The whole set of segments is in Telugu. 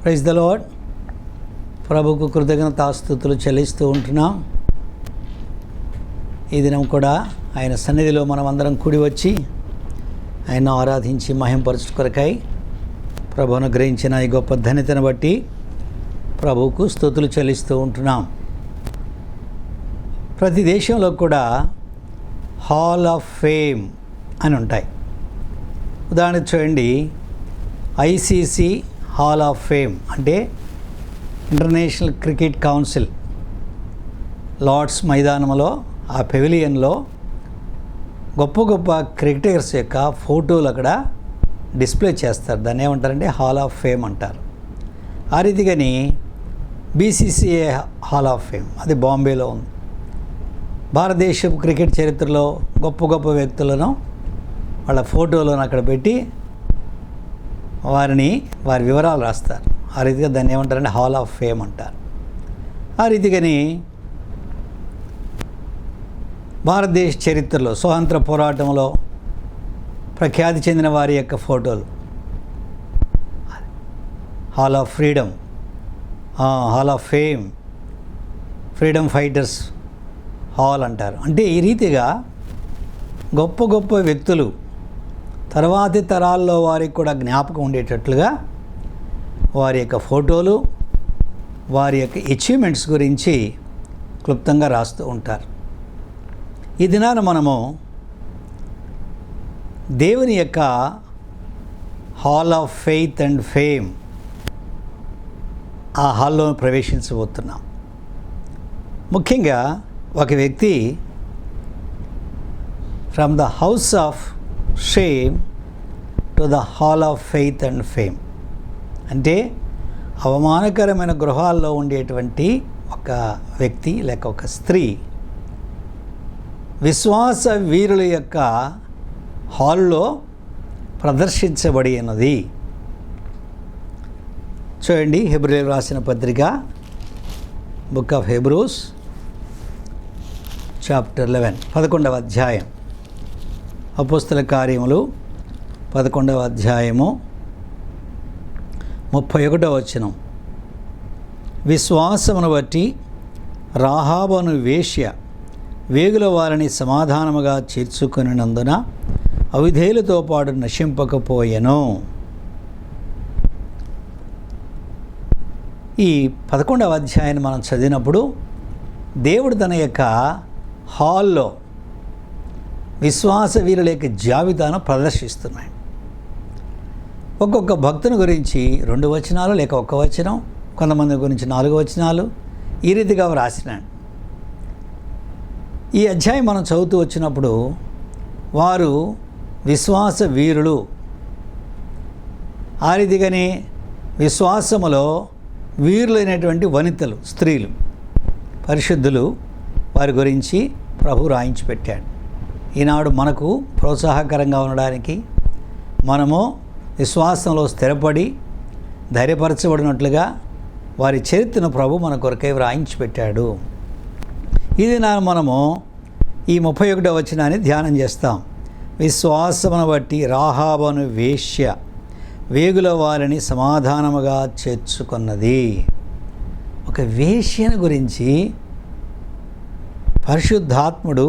Praise the lord. ప్రభువుకు కృతజ్ఞతాస్తుతులు చెల్లిస్తూ ఉంటున్నాం. ఈ దినం కూడా ఆయన సన్నిధిలో మనం అందరం కూడి వచ్చి ఆయన ఆరాధించి మహింపరచు కొరకై ప్రభువును అనుగ్రహించిన ఈ గొప్ప ధన్యతను బట్టి ప్రభువుకు స్తుతులు చెల్లిస్తూ ఉంటున్నాం. ప్రతి దేశంలో కూడా హాల్ ఆఫ్ ఫేమ్ అని ఉంటాయి. ఉదాహరణకు చూడండి, ఐసీసీ హాల్ ఆఫ్ ఫేమ్ అంటే ఇంటర్నేషనల్ క్రికెట్ కౌన్సిల్ లార్డ్స్ మైదానంలో ఆ పెవిలియన్లో గొప్ప గొప్ప క్రికెటర్స్ యొక్క ఫోటోలు అక్కడ డిస్ప్లే చేస్తారు. దాన్ని ఏమంటారంటే హాల్ ఆఫ్ ఫేమ్ అంటారు. ఆ రీతిగాని బీసీసీఐ హాల్ ఆఫ్ ఫేమ్ అది బాంబేలో ఉంది. భారతదేశపు క్రికెట్ చరిత్రలో గొప్ప గొప్ప వ్యక్తులను వాళ్ళ ఫోటోలను అక్కడ పెట్టి వారి వివరాలు రాస్తారు. ఆ రీతిగా దాన్ని ఏమంటారంటే హాల్ ఆఫ్ ఫేమ్ అంటారు. ఆ రీతిగాని భారతదేశ చరిత్రలో స్వాతంత్ర పోరాటంలో ప్రఖ్యాతి చెందిన వారి యొక్క ఫోటోలు hall of freedom, hall of fame, freedom fighters hall అంటారు. అంటే ఈ రీతిగా గొప్ప గొప్ప వ్యక్తులు తర్వాతి తరాల్లో వారికి కూడా జ్ఞాపకం ఉండేటట్లుగా వారి యొక్క ఫోటోలు, వారి యొక్క అచీవ్మెంట్స్ గురించి క్లుప్తంగా రాస్తూ ఉంటారు. ఈ దినాన మనము దేవుని యొక్క hall of faith and fame ఆ హాల్లో ప్రవేశించబోతున్నాం. ముఖ్యంగా ఒక వ్యక్తి from the house of shame to the hall of faith and fame అంటే అవమానకరమైన గృహాల్లో ఉండేటువంటి ఒక వ్యక్తి లేక ఒక స్త్రీ విశ్వాస వీరుల యొక్క హాల్లో ప్రదర్శించబడి ఉన్నది. చూడండి, హెబ్రీయులకు రాసిన పత్రిక బుక్ ఆఫ్ హెబ్రూస్ చాప్టర్ 11 11వ అధ్యాయం, అపోస్తల కార్యములు 11వ అధ్యాయము 31వ వచనం. విశ్వాసమును బట్టి రాహాబను వేశ్య వేగుల వారిని సమాధానముగా చేర్చుకొనినందున అవిధేయులతో పాటు నశింపకపోయెను. ఈ 11వ అధ్యాయాన్ని మనం చదివినప్పుడు దేవుడు తన యొక్క హాల్లో విశ్వాస వీరుల యొక్క జాబితాను ప్రదర్శిస్తున్నాడు. ఒక్కొక్క భక్తుని గురించి 2 వచనాలు లేక 1 వచనం, కొంతమంది గురించి 4 వచనాలు, ఈ రీతిగా రాసినాడు. ఈ అధ్యాయం మనం చదువుతూ వచ్చినప్పుడు వారు విశ్వాస వీరులు, ఆ రీతిగానే విశ్వాసములో వీరులైనటువంటి వనితలు, స్త్రీలు, పరిశుద్ధులు, వారి గురించి ప్రభు రాయించి పెట్టాడు. ఈనాడు మనకు ప్రోత్సాహకరంగా ఉండడానికి, మనము విశ్వాసంలో స్థిరపడి ధైర్యపరచబడినట్లుగా వారి చరిత్రను ప్రభు మన కొరకై వ్రాయించి పెట్టాడు. ఇది మనము ఈ 31వ వచనాన్ని ధ్యానం చేస్తాం. విశ్వాసమును బట్టి రాహాబను వేశ్య వేగుల వారిని సమాధానముగా చేర్చుకున్నది. ఒక వేశ్యను గురించి పరిశుద్ధాత్ముడు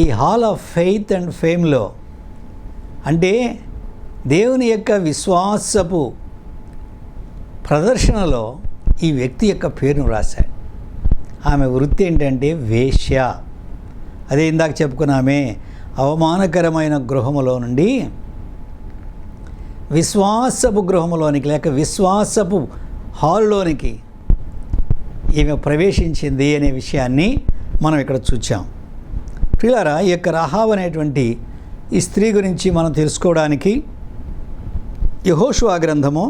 ఈ హాల్ ఆఫ్ ఫెయిత్ అండ్ ఫేమ్లో అంటే దేవుని యొక్క విశ్వాసపు ప్రదర్శనలో ఈ వ్యక్తి యొక్క పేరును రాశాడు. ఆమె వృత్తి ఏంటంటే వేశ్య. అదే ఇందాక చెప్పుకున్నామే, అవమానకరమైన గృహములో నుండి విశ్వాసపు గృహములోనికి లేక విశ్వాసపు హాల్లోనికి ఈమె ప్రవేశించింది అనే విషయాన్ని మనం ఇక్కడ చూచాం. ప్రియులారా, ఈ యొక్క రాహాబు అనేటువంటి ఈ స్త్రీ గురించి మనం తెలుసుకోవడానికి యెహోషువ గ్రంథము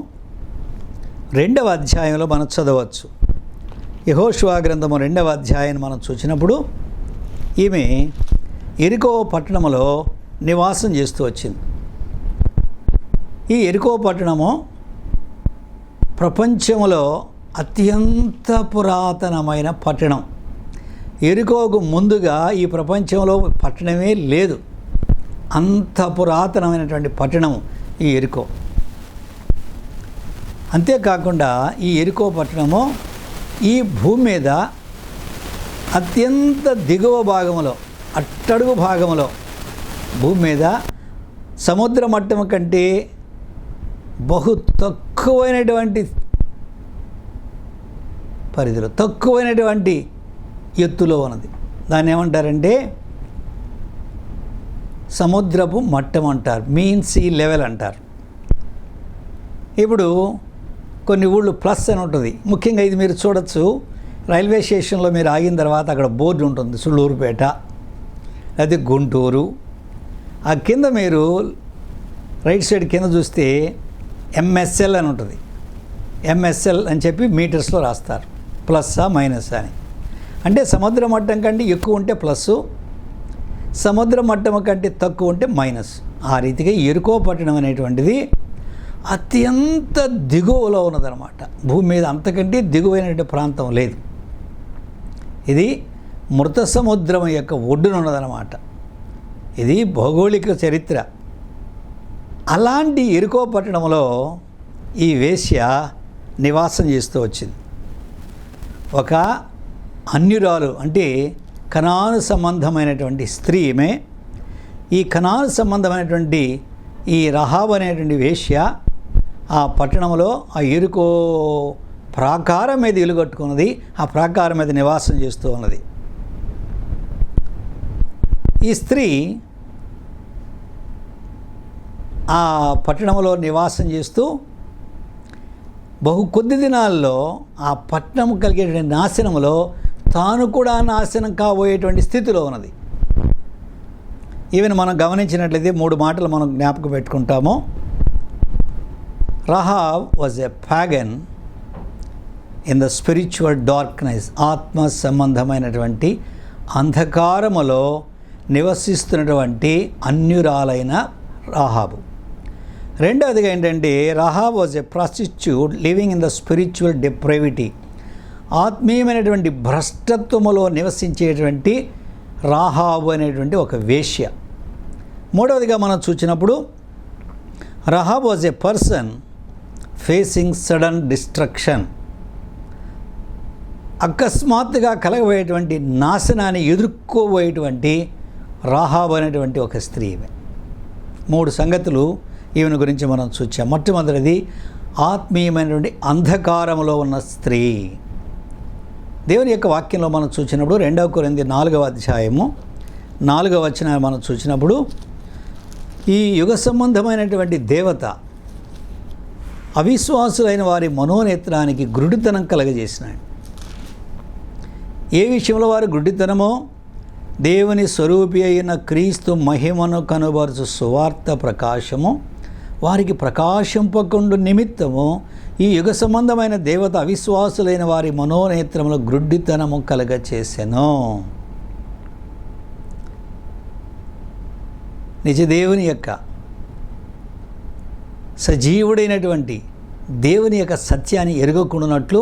2వ అధ్యాయంలో మనం చదవచ్చు. యెహోషువ గ్రంథము 2వ అధ్యాయాన్ని మనం చూసినప్పుడు ఈమె యెరికో పట్టణంలో నివాసం చేస్తూ వచ్చింది. ఈ యెరికో పట్టణము ప్రపంచంలో అత్యంత పురాతనమైన పట్టణం. యెరికోకు ముందుగా ఈ ప్రపంచంలో పట్టణమే లేదు. అంత పురాతనమైనటువంటి పట్టణం ఈ యెరికో. అంతేకాకుండా ఈ ఎరికో పట్టణము ఈ భూమి మీద అత్యంత దిగువ భాగంలో, అట్టడుగు భాగంలో భూమి మీద సముద్ర మట్టం కంటే బహు తక్కువైనటువంటి పరిధిలో, తక్కువైనటువంటి ఎత్తులో ఉన్నది. దాన్ని ఏమంటారంటే సముద్రపు మట్టం అంటారు, మీన్ సీ లెవెల్ అంటారు. ఇప్పుడు కొన్ని ఊళ్ళు ప్లస్ అని ఉంటుంది. ముఖ్యంగా ఇది మీరు చూడొచ్చు, రైల్వే స్టేషన్లో మీరు ఆగిన తర్వాత అక్కడ బోర్డు ఉంటుంది, సుళ్ళూరుపేట అది గుంటూరు. ఆ కింద మీరు రైట్ సైడ్ కింద చూస్తే ఎంఎస్ఎల్ అని ఉంటుంది. ఎంఎస్ఎల్ అని చెప్పి మీటర్స్లో రాస్తారు, ప్లస్సా మైనస్ అని. అంటే సముద్ర మట్టం కంటే ఎక్కువ ఉంటే ప్లస్సు, సముద్ర మట్టం కంటే తక్కువ ఉంటే మైనస్. ఆ రీతిగా ఎరుకో పట్టణం అనేటువంటిది అత్యంత దిగువలో ఉన్నదన్నమాట. భూమి మీద అంతకంటే దిగువైన ప్రాంతం లేదు. ఇది మృత సముద్రం యొక్క ఒడ్డున ఉన్నదన్నమాట. ఇది భౌగోళిక చరిత్ర. అలాంటి ఎరుకో పట్టణంలో ఈ వేశ్య నివాసం చేస్తూ వచ్చింది. ఒక అన్యురాలు అంటే కనాను సంబంధమైనటువంటి స్త్రీ ఈమె. ఈ కనాను సంబంధమైనటువంటి ఈ రహాబ్ అనేటువంటి వేశ్య ఆ పట్టణంలో ఆ ఎరుకో ప్రాకారం మీద ఇల్లు కట్టుకున్నది, ఆ ప్రాకారం మీద నివాసం చేస్తూ ఉన్నది. ఈ స్త్రీ ఆ పట్టణంలో నివాసం చేస్తూ బహు కొద్ది దినాల్లో ఆ పట్టణం కలిగేటువంటి నాశనంలో తాను కూడా నాశనం కాబోయేటువంటి స్థితిలో ఉన్నది. ఈవెన్ మనం గమనించినట్లయితే 3 మాటలు మనం జ్ఞాపకం పెట్టుకుంటాము. Rahab was a pagan in the spiritual darkness. ఆత్మ సంబంధమైనటువంటి అంధకారములో నివసిస్తున్నటువంటి అన్యురాలైన రహాబు. రెండవదిగా ఏంటంటే Rahab was a prostitute living in the spiritual depravity. ఆత్మీయమైనటువంటి భ్రష్టత్వములో నివసించేటువంటి రహాబు అనేటువంటి ఒక వేశ్య. మూడవదిగా మనం చూసినప్పుడు Rahab was a person facing sudden destruction. అకస్మాత్తుగా కలగబోయేటువంటి నాశనాన్ని ఎదుర్కోబోయేటువంటి రహాబ్ అనేటువంటి ఒక స్త్రీ. 3 సంగతులు ఈమెను గురించి మనం చూచాం. మొట్టమొదటిది ఆత్మీయమైనటువంటి అంధకారంలో ఉన్న స్త్రీ. దేవుని యొక్క వాక్యంలో మనం చూసినప్పుడు 2 కొరింథీ 4వ అధ్యాయము 4వ వచనాన్ని మనం చూసినప్పుడు ఈ యుగ సంబంధమైనటువంటి దేవత అవిశ్వాసులైన వారి మనోనేత్రానికి గురుడితనం కలగజేసినాడు. ఏ విషయంలో వారు గుడ్డితనమో దేవుని స్వరూపి అయిన క్రీస్తు మహిమను కనుబరుచు సువార్త ప్రకాశము వారికి ప్రకాశింపకుండు నిమిత్తము ఈ యుగ సంబంధమైన దేవత అవిశ్వాసులైన వారి మనోనేత్రములో గ్రుడ్డితనము కలగచేసెను. నిజదేవుని యొక్క సజీవుడైనటువంటి దేవుని యొక్క సత్యాన్ని ఎరుగకుండానట్లు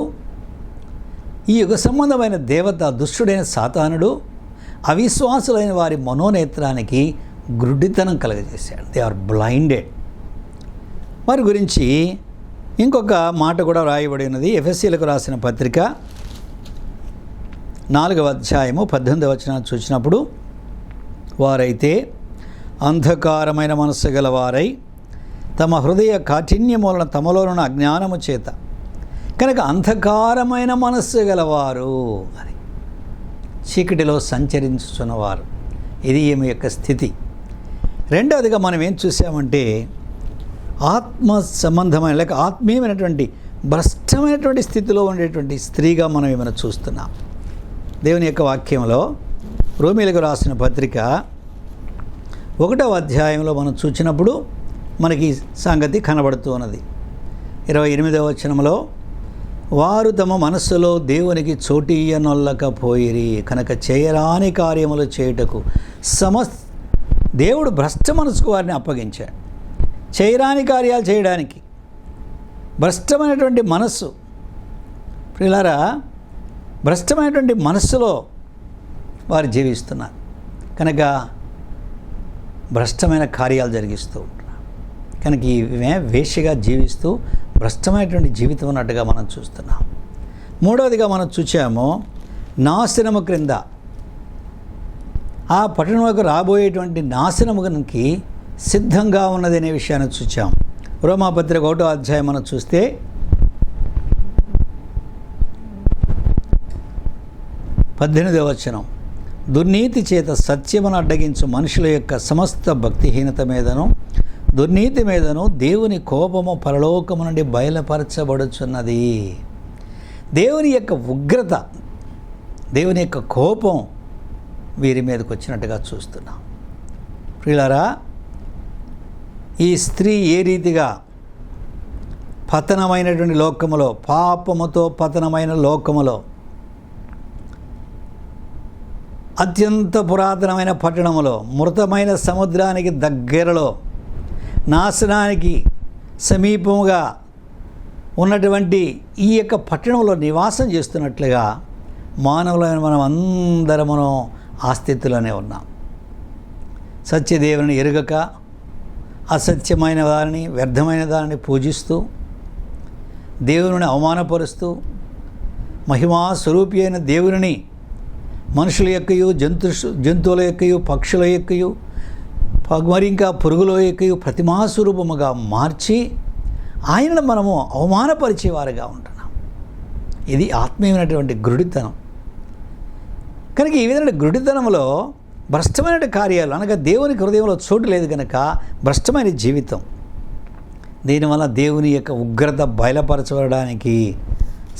ఈ యుగ సంబంధమైన దేవత దుష్టుడైన సాతానుడు అవిశ్వాసులైన వారి మనోనేత్రానికి గ్రుడ్డితనం కలగజేశాడు. They are blinded. వారి గురించి ఇంకొక మాట కూడా రాయబడి ఉన్నది. ఎఫెసీలకు రాసిన పత్రిక 4వ అధ్యాయము 18వ వచనాన్ని చూసినప్పుడు వారైతే అంధకారమైన మనస్సు గలవారై తమ హృదయ కాఠిన్యం వలన తమలోనున్న అజ్ఞానము చేత కనుక అంధకారమైన మనస్సు గలవారు అని చీకటిలో సంచరించుచున్నవారు. ఇది ఈమె యొక్క స్థితి. రెండవదిగా మనం ఏం చూసామంటే ఆత్మ సంబంధమైన లేక ఆత్మీయమైనటువంటి భ్రష్టమైనటువంటి స్థితిలో ఉండేటువంటి స్త్రీగా మనం ఏమైనా చూస్తున్నాం. దేవుని యొక్క వాక్యంలో రోమీయులకు రాసిన పత్రిక 1వ అధ్యాయంలో మనం చూసినప్పుడు మనకి సంగతి కనబడుతూ ఉన్నది. 28వ వచనంలో వారు తమ మనస్సులో దేవునికి చోటీయనొల్లకపోయిరి కనుక చేయరాని కార్యములు చేయుటకు దేవుడు భ్రష్ట మనసుకు వారిని అప్పగించాడు. చేయరాని కార్యాలు చేయడానికి భ్రష్టమైనటువంటి మనస్సు. ప్రియులారా, భ్రష్టమైనటువంటి మనస్సులో వారు జీవిస్తున్నారు కనుక భ్రష్టమైన కార్యాలు జరిగిస్తూ ఉంటున్నారు. కనుక ఈమె వేశ్యగా జీవిస్తూ భ్రష్టమైనటువంటి జీవితం ఉన్నట్టుగా మనం చూస్తున్నాం. మూడవదిగా మనం చూచాము, నాశనము క్రింద, ఆ పట్టణంలోకి రాబోయేటువంటి నాశనముకి సిద్ధంగా ఉన్నది అనే విషయాన్ని చూచాం. రోమాపత్రిక 1వ అధ్యాయం మనం చూస్తే 18వ వచనం, దుర్నీతి చేత సత్యమును అడ్డగించు మనుషుల యొక్క సమస్త భక్తిహీనత మీదను దుర్నీతి మీదను దేవుని కోపము పరలోకము నుండి బయలుపరచబడుచున్నది. దేవుని యొక్క ఉగ్రత, దేవుని యొక్క కోపం వీరి మీదకి వచ్చినట్టుగా చూస్తున్నాం. ప్రియులారా, ఈ స్త్రీ ఏ రీతిగా పతనమైనటువంటి లోకములో, పాపముతో పతనమైన లోకములో, అత్యంత పురాతనమైన పట్టణములో, మృతమైన సముద్రానికి దగ్గరలో, నాశనానికి సమీపముగా ఉన్నటువంటి ఈ యొక్క పట్టణంలో నివాసం చేస్తున్నట్లుగా మానవులైన మనం అందరమును ఆ స్థితిలోనే ఉన్నాం. సత్యదేవుని ఎరుగక అసత్యమైన వారిని, వ్యర్థమైన దానిని పూజిస్తూ, దేవుని అవమానపరుస్తూ, మహిమా స్వరూపి అయిన దేవుని మనుషుల యొక్కయు, జంతువుల యొక్కయు, పక్షుల యొక్కయు, మరి ఇంకా పురుగుల యొక్కయు ప్రతిమాస్వరూపముగా మార్చి ఆయనను మనము అవమానపరిచేవారుగా ఉంటున్నాం. ఇది ఆత్మీయమైనటువంటి గురుడితనం. కనుక ఈ విధమైన గురుడితనంలో భ్రష్టమైన కార్యాలు, అనగా దేవునికి హృదయంలో చోటు లేదు కనుక భ్రష్టమైన జీవితం. దీనివల్ల దేవుని యొక్క ఉగ్రత బయలుపరచబడడానికి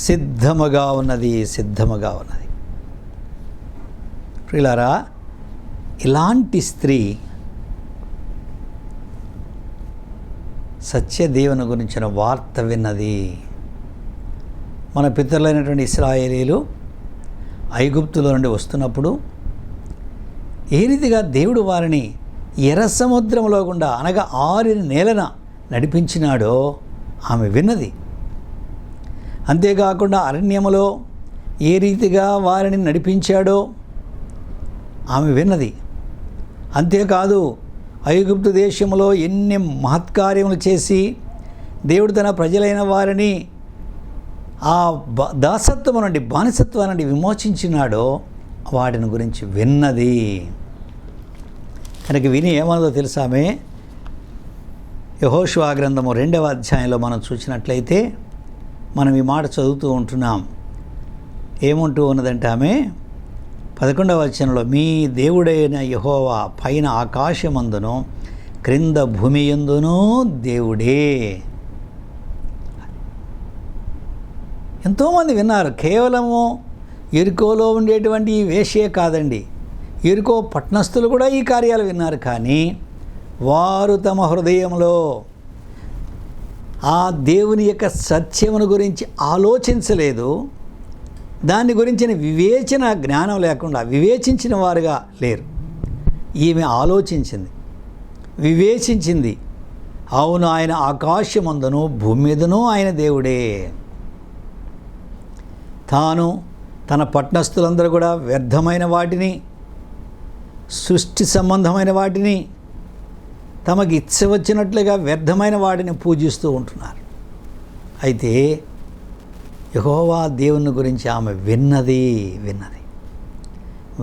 సిద్ధముగా ఉన్నది. ప్రియులారా, ఇలాంటి స్త్రీ సత్యదేవుని గురించిన వార్త విన్నది. మన పితరులైనటువంటి ఇశ్రాయేలీలు ఐగుప్తులో నుండి వస్తున్నప్పుడు ఏ రీతిగా దేవుడు వారిని ఎర్ర సముద్రంలో గుండా, అనగా 6 నేలన నడిపించినాడో ఆమె విన్నది. అంతేకాకుండా అరణ్యములో ఏ రీతిగా వారిని నడిపించాడో ఆమె విన్నది. అంతేకాదు, ఐగుప్తు దేశంలో ఎన్ని మహత్కార్యములు చేసి దేవుడు తన ప్రజలైన వారిని ఆ దాసత్వం నుండి, బానిసత్వం నుండి విమోచించినాడో వాటిని గురించి విన్నది. కనుక విని ఏమన్నదో తెలుసామే? యెహోషువ గ్రంథము 2వ అధ్యాయంలో మనం చూసినట్లయితే మనం ఈ మాట చదువుతూ ఉంటున్నాం. ఏముంటూ ఉన్నదంటే ఆమె 11వ వచనంలో, మీ దేవుడైన యెహోవా పైన ఆకాశమందును క్రింద భూమి యందును దేవుడే. ఎంతోమంది విన్నారు. కేవలము ఎరికోలో ఉండేటువంటి ఈ వేశ్యే కాదండి, ఎరికో పట్టణస్థులు కూడా ఈ కార్యాలు విన్నారు. కానీ వారు తమ హృదయంలో ఆ దేవుని యొక్క సత్యమును గురించి ఆలోచించలేదు. దాని గురించిన వివేచన జ్ఞానం లేకుండా వివేచించిన వారుగా లేరు. ఈమె ఆలోచించింది, వివేచించింది. అవును, ఆయన ఆకాశమందును భూమి మీదను ఆయన దేవుడే. తాను, తన పట్టణస్థులందరూ కూడా వ్యర్థమైన వాటిని, సృష్టి సంబంధమైన వాటిని, తమకి ఇచ్చ వచ్చినట్లుగా వ్యర్థమైన వాటిని పూజిస్తూ ఉంటున్నారు. అయితే యెహోవా దేవుని గురించి ఆమె విన్నది.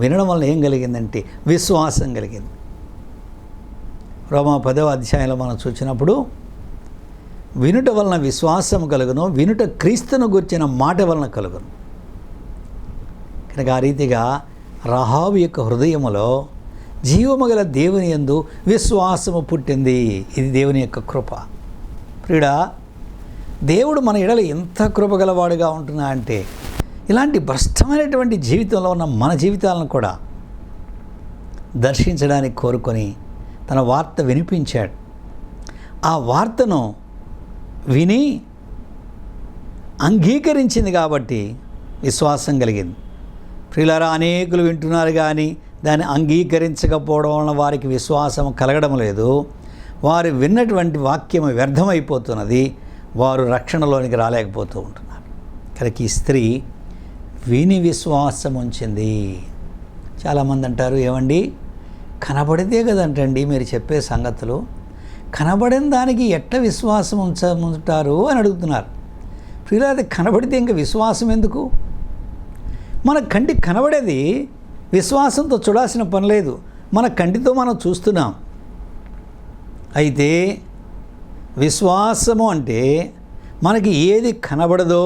వినడం వల్ల ఏం కలిగిందంటే విశ్వాసం కలిగింది. రోమా 10వ అధ్యాయంలో మనం చూసినప్పుడు, వినుట వలన విశ్వాసం కలుగును, వినుట క్రీస్తును గురించిన మాట వలన కలుగును. కనుక ఆ రీతిగా రహాబు యొక్క హృదయములో జీవము గల దేవుని యందు విశ్వాసము పుట్టింది. ఇది దేవుని యొక్క కృప. ప్రియుడా, దేవుడు మన ఎడల ఎంత కృపగలవాడుగా ఉంటున్నా అంటే, ఇలాంటి భ్రష్టమైనటువంటి జీవితంలో ఉన్న మన జీవితాలను కూడా దర్శించడానికి కోరుకొని తన వార్త వినిపించాడు. ఆ వార్తను విని అంగీకరించింది కాబట్టి విశ్వాసం కలిగింది. ప్రియులారా, అనేకులు వింటున్నారు కానీ దాన్ని అంగీకరించకపోవడం వలన వారికి విశ్వాసం కలగడం లేదు. వారు విన్నటువంటి వాక్యం వ్యర్థమైపోతున్నది. వారు రక్షణలోనికి రాలేకపోతూ ఉంటున్నారు. కనుక ఈ స్త్రీ విని విశ్వాసం ఉంచింది. చాలామంది అంటారు, ఏమండి కనబడితే కదంటండి మీరు చెప్పే సంగతులు, కనబడని దానికి ఎట్లా విశ్వాసం ఉంచుతారు అని అడుగుతున్నారు. ప్రియులారా, అది కనబడితే ఇంకా విశ్వాసం ఎందుకు? మన కంటికి కనబడేది విశ్వాసంతో చూడాల్సిన పని లేదు. మన కంటితో మనం చూస్తున్నాం. అయితే విశ్వాసము అంటే మనకి ఏది కనబడదో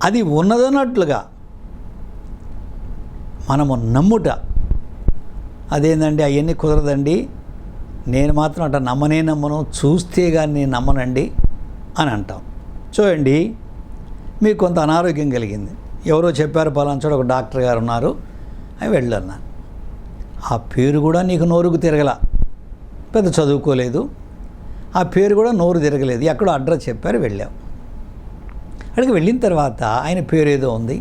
అది ఉన్నదన్నట్లుగా మనము నమ్ముట. అదేంటండి, అవన్నీ కుదరదండి, నేను మాత్రం అట్లా నమ్మను, చూస్తే కానీ నేను నమ్మనండి అని అంటాం. చూడండి, మీకు కొంత అనారోగ్యం కలిగింది, ఎవరో చెప్పారు పలానా ఒక డాక్టర్ గారు ఉన్నారు అని వెళ్ళన్నారు. ఆ పేరు కూడా నీకు నోరుకు తిరగల, పెద్ద చదువుకోలేదు, ఆ పేరు కూడా నోరు తిరగలేదు, ఎక్కడో అడ్రస్ చెప్పారు, వెళ్ళావు. అక్కడికి వెళ్ళిన తర్వాత ఆయన పేరు ఏదో ఉంది,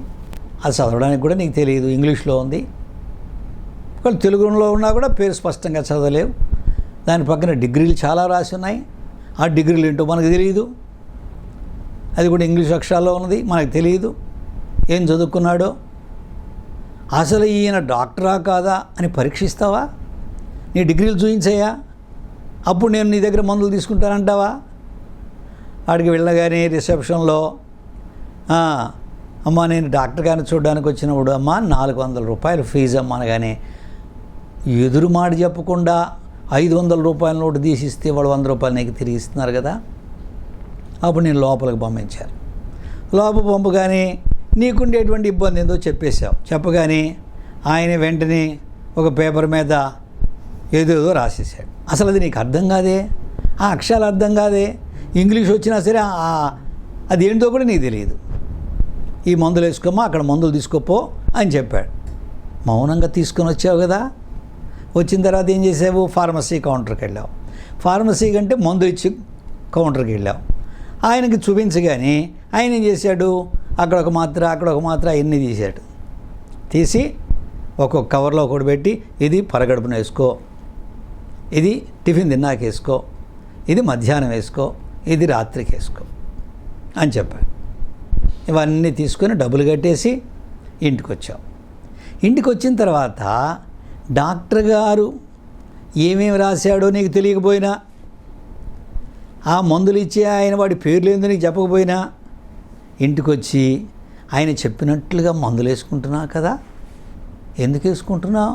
అది చదవడానికి కూడా నీకు తెలియదు, ఇంగ్లీష్లో ఉంది. ఒకవేళ తెలుగులో ఉన్నా కూడా పేరు స్పష్టంగా చదవలేవు. దాని పక్కన డిగ్రీలు చాలా రాసి ఉన్నాయి, ఆ డిగ్రీలు ఏంటో మనకు తెలియదు, అది కూడా ఇంగ్లీష్ అక్షరాల్లో ఉన్నది, మనకు తెలియదు ఏం చదువుకున్నాడో. అసలు ఈయన డాక్టరా కాదా అని పరీక్షిస్తావా? నీ డిగ్రీలు చూపించాయా? అప్పుడు నేను నీ దగ్గర మందులు తీసుకుంటానంటావా? వాడికి వెళ్ళగానే రిసెప్షన్లో అమ్మ నేను డాక్టర్ గారిని చూడడానికి వచ్చినప్పుడు అమ్మ 400 రూపాయలు ఫీజు అమ్మ అనగానే ఎదురు మాట చెప్పకుండా 500 రూపాయల నోటు తీసిస్తే వాళ్ళు 100 రూపాయలు నీకు తిరిగి ఇస్తున్నారు కదా. అప్పుడు నేను లోపలికి పంపించాను. లోపల పంపగానే నీకుండేటువంటి ఇబ్బంది ఏందో చెప్పేశావు. చెప్పగానే ఆయన వెంటనే ఒక పేపర్ మీద ఏదేదో రాసేసాడు. అసలు అది నీకు అర్థం కాదే, ఆ అక్షరాలు అర్థం కాదే, ఇంగ్లీష్ వచ్చినా సరే అది ఏంటో కూడా నీకు తెలియదు. ఈ మందులు వేసుకోమా, అక్కడ మందులు తీసుకోపో అని చెప్పాడు. మౌనంగా తీసుకొని వచ్చావు కదా. వచ్చిన తర్వాత ఏం చేసావు? ఫార్మసీ కౌంటర్కి వెళ్ళావు. ఫార్మసీ కంటే మందు ఇచ్చి కౌంటర్కి వెళ్ళావు. ఆయనకి చూపించగానే ఆయన ఏం చేశాడు? అక్కడ ఒక మాత్ర అవన్నీ తీశాడు. తీసి ఒక్కొక్క కవర్లో ఒకటి పెట్టి, ఇది పరగడుపున వేసుకో, ఇది టిఫిన్ తిన్నాక వేసుకో, ఇది మధ్యాహ్నం వేసుకో, ఇది రాత్రికి వేసుకో అని చెప్పాడు. ఇవన్నీ తీసుకొని డబ్బులు కట్టేసి ఇంటికి వచ్చావు. ఇంటికి వచ్చిన తర్వాత డాక్టర్ గారు ఏమేమి రాశాడో నీకు తెలియకపోయినా, ఆ మందులు ఇచ్చి ఆయన వాడి పేర్లు ఏందో నీకు చెప్పకపోయినా, ఇంటికి వచ్చి ఆయన చెప్పినట్లుగా మందులు వేసుకుంటున్నావు కదా. ఎందుకు వేసుకుంటున్నావు?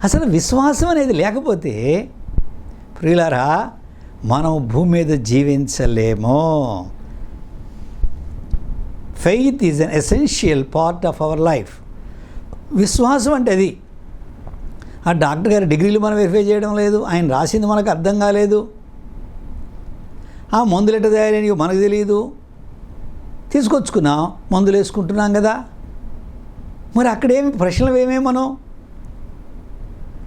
అసలు విశ్వాసం అనేది లేకపోతే ప్రియులారా మనం భూమి మీద జీవించలేము. Faith is an essential part of our life. విశ్వాసం అంటే అది. ఆ డాక్టర్ గారి డిగ్రీలు మనం వెరిఫై చేయడం లేదు, ఆయన రాసింది మనకు అర్థం కాలేదు, ఆ మందులు ఎట్ట తయారైనవి మనకు తెలియదు, తీసుకొచ్చుకున్నాం, మందులు వేసుకుంటున్నాం కదా. మరి అక్కడేమి ప్రశ్నలు ఏమేమి మనం?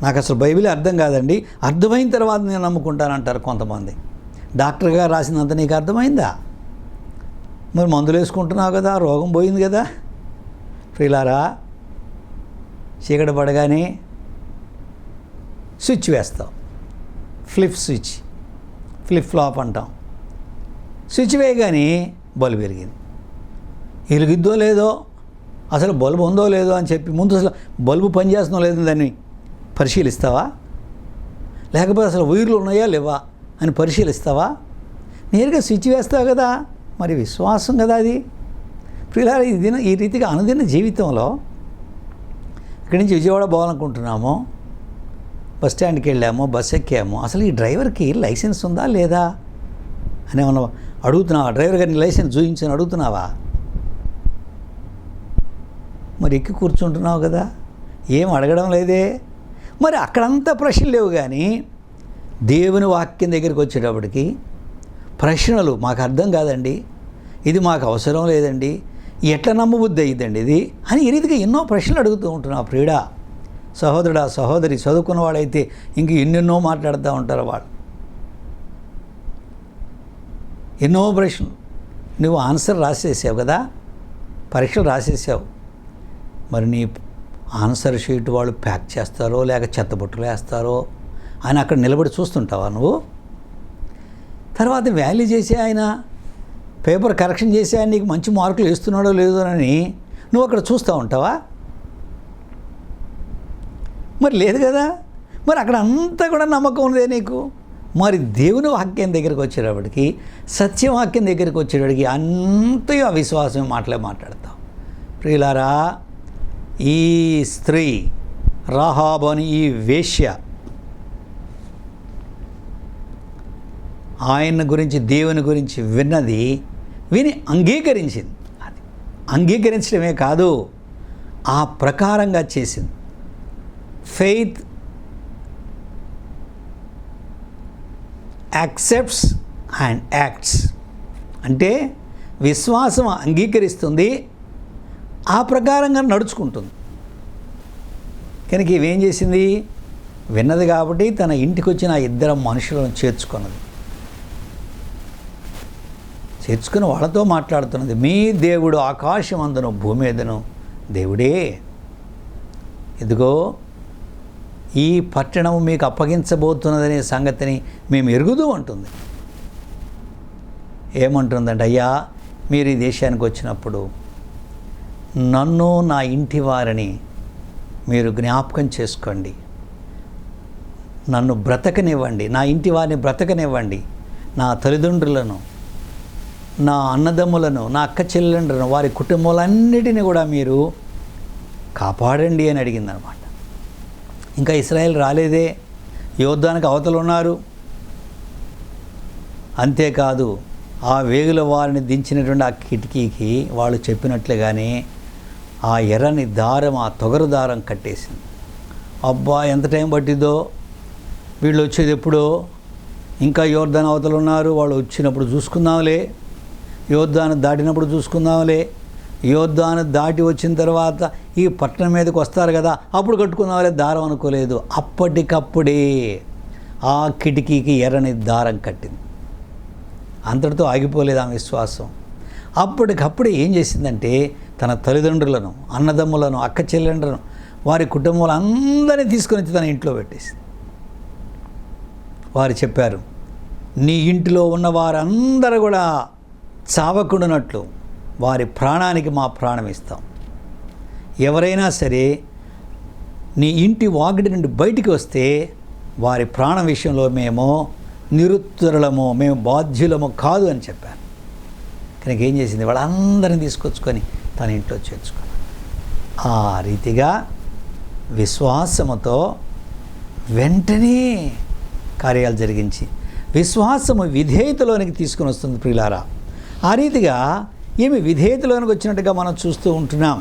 నాకు అసలు బైబిల్ అర్థం కాదండి, అర్థమైన తర్వాత నేను నమ్ముకుంటానంటారు కొంతమంది. డాక్టర్ గారు రాసినంత నీకు అర్థమైందా? మరి మందులు వేసుకుంటున్నావు కదా, రోగం పోయింది కదా. ప్రియులారా, చీకటి పడగానే స్విచ్ వేస్తాం, ఫ్లిప్ ఫ్లాప్ అంటాం. స్విచ్ వేయగానే బల్బు వెలిగింది. వెలిగిద్దో లేదో, అసలు బల్బు ఉందో లేదో అని చెప్పి ముందు అసలు బల్బు పనిచేస్తుందో లేదో దాన్ని పరిశీలిస్తావా? లేకపోతే అసలు వైర్లు ఉన్నాయా లేవా అని పరిశీలిస్తావా? నేరుగా స్విచ్ వేస్తావు కదా. మరి విశ్వాసం కదా అది. ప్రియులారా, ఈ రీతిగా అనుదిన జీవితంలో ఇక్కడి నుంచి విజయవాడ పోవాలనుకుంటున్నాము, బస్ స్టాండ్కి వెళ్ళాము, బస్ ఎక్కాము, అసలు ఈ డ్రైవర్కి లైసెన్స్ ఉందా లేదా అని ఏమన్నా అడుగుతున్నావా? డ్రైవర్ గారిని లైసెన్స్ చూపించని అడుగుతున్నావా? మరి ఎక్కి కూర్చుంటున్నావు కదా, ఏం అడగడం లేదే. మరి అక్కడంతా ప్రశ్నలు లేవు, కానీ దేవుని వాక్యం దగ్గరికి వచ్చేటప్పటికి ప్రశ్నలు. మాకు అర్థం కాదండి, ఇది మాకు అవసరం లేదండి, ఎట్లా నమ్మబుద్ధి అయ్యిద్దండి ఇది అని ఈ రీతిగా ఎన్నో ప్రశ్నలు అడుగుతూ ఉంటున్నావు. ప్రియుడా, సహోదరుడా, సహోదరి, చదువుకున్న వాడైతే ఇంక ఎన్నెన్నో మాట్లాడుతూ ఉంటారు వాళ్ళు. ఎన్నో ప్రశ్నలు. నువ్వు ఆన్సర్ రాసేసావు కదా, పరీక్షలు రాసేసావు. మరి నీ ఆన్సర్ షీట్ వాళ్ళు ప్యాక్ చేస్తారో లేక చెత్తబుట్టలో వేస్తారో అని అక్కడ నిలబడి చూస్తుంటావా నువ్వు? తర్వాత వాల్యూ చేసే ఆయన, పేపర్ కరెక్షన్ చేసే ఆయన నీకు మంచి మార్కులు వేస్తున్నాడో లేదో అని నువ్వు అక్కడ చూస్తూ ఉంటావా? మరి లేదు కదా. మరి అక్కడ అంతా కూడా నమ్మకం ఉందే నీకు. మరి దేవుని వాక్యం దగ్గరికి వచ్చేటప్పటికి, సత్యవాక్యం దగ్గరికి వచ్చేటప్పటికి అంతయు అవిశ్వాసం మాట్లాడతావు. ప్రియులారా, ఈ స్త్రీ రాహాబు అని ఈ వేశ్య ఆయన గురించి, దేవుని గురించి విని అంగీకరించింది. అది అంగీకరించడమే కాదు, ఆ ప్రకారంగా చేసింది. ఫెయిత్ యాక్సెప్ట్స్ అండ్ యాక్ట్స్ అంటే విశ్వాసం అంగీకరిస్తుంది, ఆ ప్రకారంగా నడుచుకుంటుంది. కనుక ఇవేం చేసింది? విన్నది కాబట్టి తన ఇంటికి వచ్చిన ఆ ఇద్దరు మనుషులను చేర్చుకుని వాళ్ళతో మాట్లాడుతున్నది. మీ దేవుడు ఆకాశమందును భూమి మీదను దేవుడే. ఇదిగో ఈ పట్టణం మీకు అప్పగించబోతున్నదనే సంగతిని మేము ఎరుగుతూ ఉంటుంది. ఏమంటుందంటే, అయ్యా, మీరు ఈ దేశానికి వచ్చినప్పుడు నన్ను, నా ఇంటి వారిని మీరు జ్ఞాపకం చేసుకోండి, నన్ను బ్రతకనివ్వండి, నా ఇంటి వారిని బ్రతకనివ్వండి, నా తల్లిదండ్రులను, నా అన్నదమ్ములను, నా అక్క చెల్లెండ్రులను, వారి కుటుంబాలన్నిటినీ కూడా మీరు కాపాడండి అని అడిగిందనమాట. ఇంకా ఇశ్రాయేల్ రాలేదే, యోర్దానికి అవతలు ఉన్నారు. అంతేకాదు, ఆ వేగుల వారిని దించినటువంటి ఆ కిటికీకి వాళ్ళు చెప్పినట్లుగానే ఆ ఎర్రని దారం, ఆ తొగరు దారం కట్టేసింది. అబ్బా, ఎంత టైం పట్టిందో, వీళ్ళు వచ్చేది ఎప్పుడో, ఇంకా యోర్దాను అవతలు ఉన్నారు, వాళ్ళు వచ్చినప్పుడు చూసుకుందాంలే, యోర్దాను దాటినప్పుడు చూసుకుందాంలే, యోర్దాను దాటి వచ్చిన తర్వాత ఈ పట్టణం మీదకి వస్తారు కదా, అప్పుడు కట్టుకుందాంలే దారం అనుకోలేదు. అప్పటికప్పుడే ఆ కిటికీకి ఎర్రని దారం కట్టింది. అంతటితో ఆగిపోలేదు ఆమె విశ్వాసం. అప్పటికప్పుడు ఏం చేసిందంటే, తన తల్లిదండ్రులను, అన్నదమ్ములను, అక్క చెల్లెండ్రులను, వారి కుటుంబాలు అందరినీ తీసుకొని వచ్చి తన ఇంట్లో పెట్టేసింది. వారు చెప్పారు, నీ ఇంటిలో ఉన్న వారందరూ కూడా చావకుండానట్లు వారి ప్రాణానికి మా ప్రాణం ఇస్తాం. ఎవరైనా సరే నీ ఇంటి వాకిటి నుండి బయటికి వస్తే వారి ప్రాణం విషయంలో మేము నిరుత్తరులము, మేము బాధ్యులము కాదు అని చెప్పాను. కనుక ఏం చేసింది? వాళ్ళందరినీ తీసుకొచ్చుకొని తన ఇంట్లో చేర్చుకున్నాను. ఆ రీతిగా విశ్వాసముతో వెంటనే కార్యాలు జరిగించి విశ్వాసము విధేయతలోనికి తీసుకుని వస్తుంది. ప్రియులారా, ఆ రీతిగా ఈమె విధేయతలోనికి వచ్చినట్టుగా మనం చూస్తూ ఉంటున్నాం.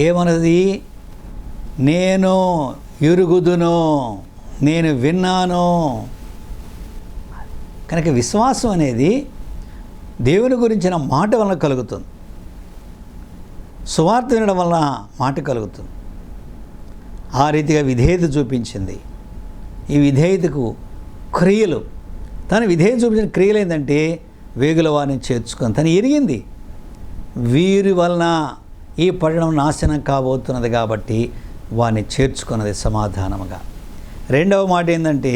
ఏమన్నది? నేను ఎరుగుదును, నేను విన్నాను. కనుక విశ్వాసం అనేది దేవుని గురించిన మాట వలన కలుగుతుంది, సువార్త వినడం వలన మాట కలుగుతుంది. ఆ రీతిగా విధేయత చూపించింది. ఈ విధేయతకు క్రియలు, తను విధేయత చూపించిన క్రియలు ఏంటంటే వేగుల వారిని చేర్చుకొని తను ఎరిగింది వీరి వలన ఈ పట్టణం నాశనం కాబోతున్నది కాబట్టి వారిని చేర్చుకున్నది సమాధానముగా. రెండవ మాట ఏంటంటే,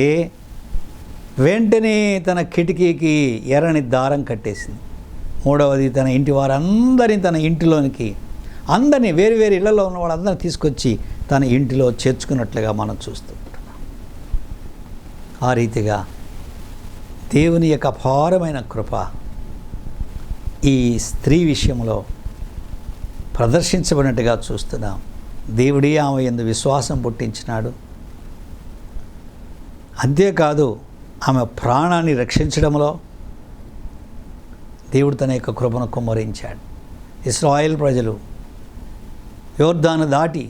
వెంటనే తన కిటికీకి ఎర్రని దారం కట్టేసింది. మూడవది, తన ఇంటి వారందరినీ తన ఇంటిలోనికి, అందరినీ వేరు వేరు ఇళ్లలో ఉన్న వాళ్ళందరినీ తీసుకొచ్చి తన ఇంటిలో చేర్చుకున్నట్లుగా మనం చూస్తూ ఉంటున్నాం. ఆ రీతిగా దేవుని యొక్క అపారమైన కృప ఈ స్త్రీ విషయంలో ప్రదర్శించబడినట్టుగా చూస్తున్నాం. దేవుడే ఆమె యందు విశ్వాసం పుట్టించినాడు. అంతేకాదు, ఆమె ప్రాణాన్ని రక్షించడంలో దేవుడు తన యొక్క కృపను కుమ్మరించాడు. ఇశ్రాయేల్ ప్రజలు యోర్దాను దాటి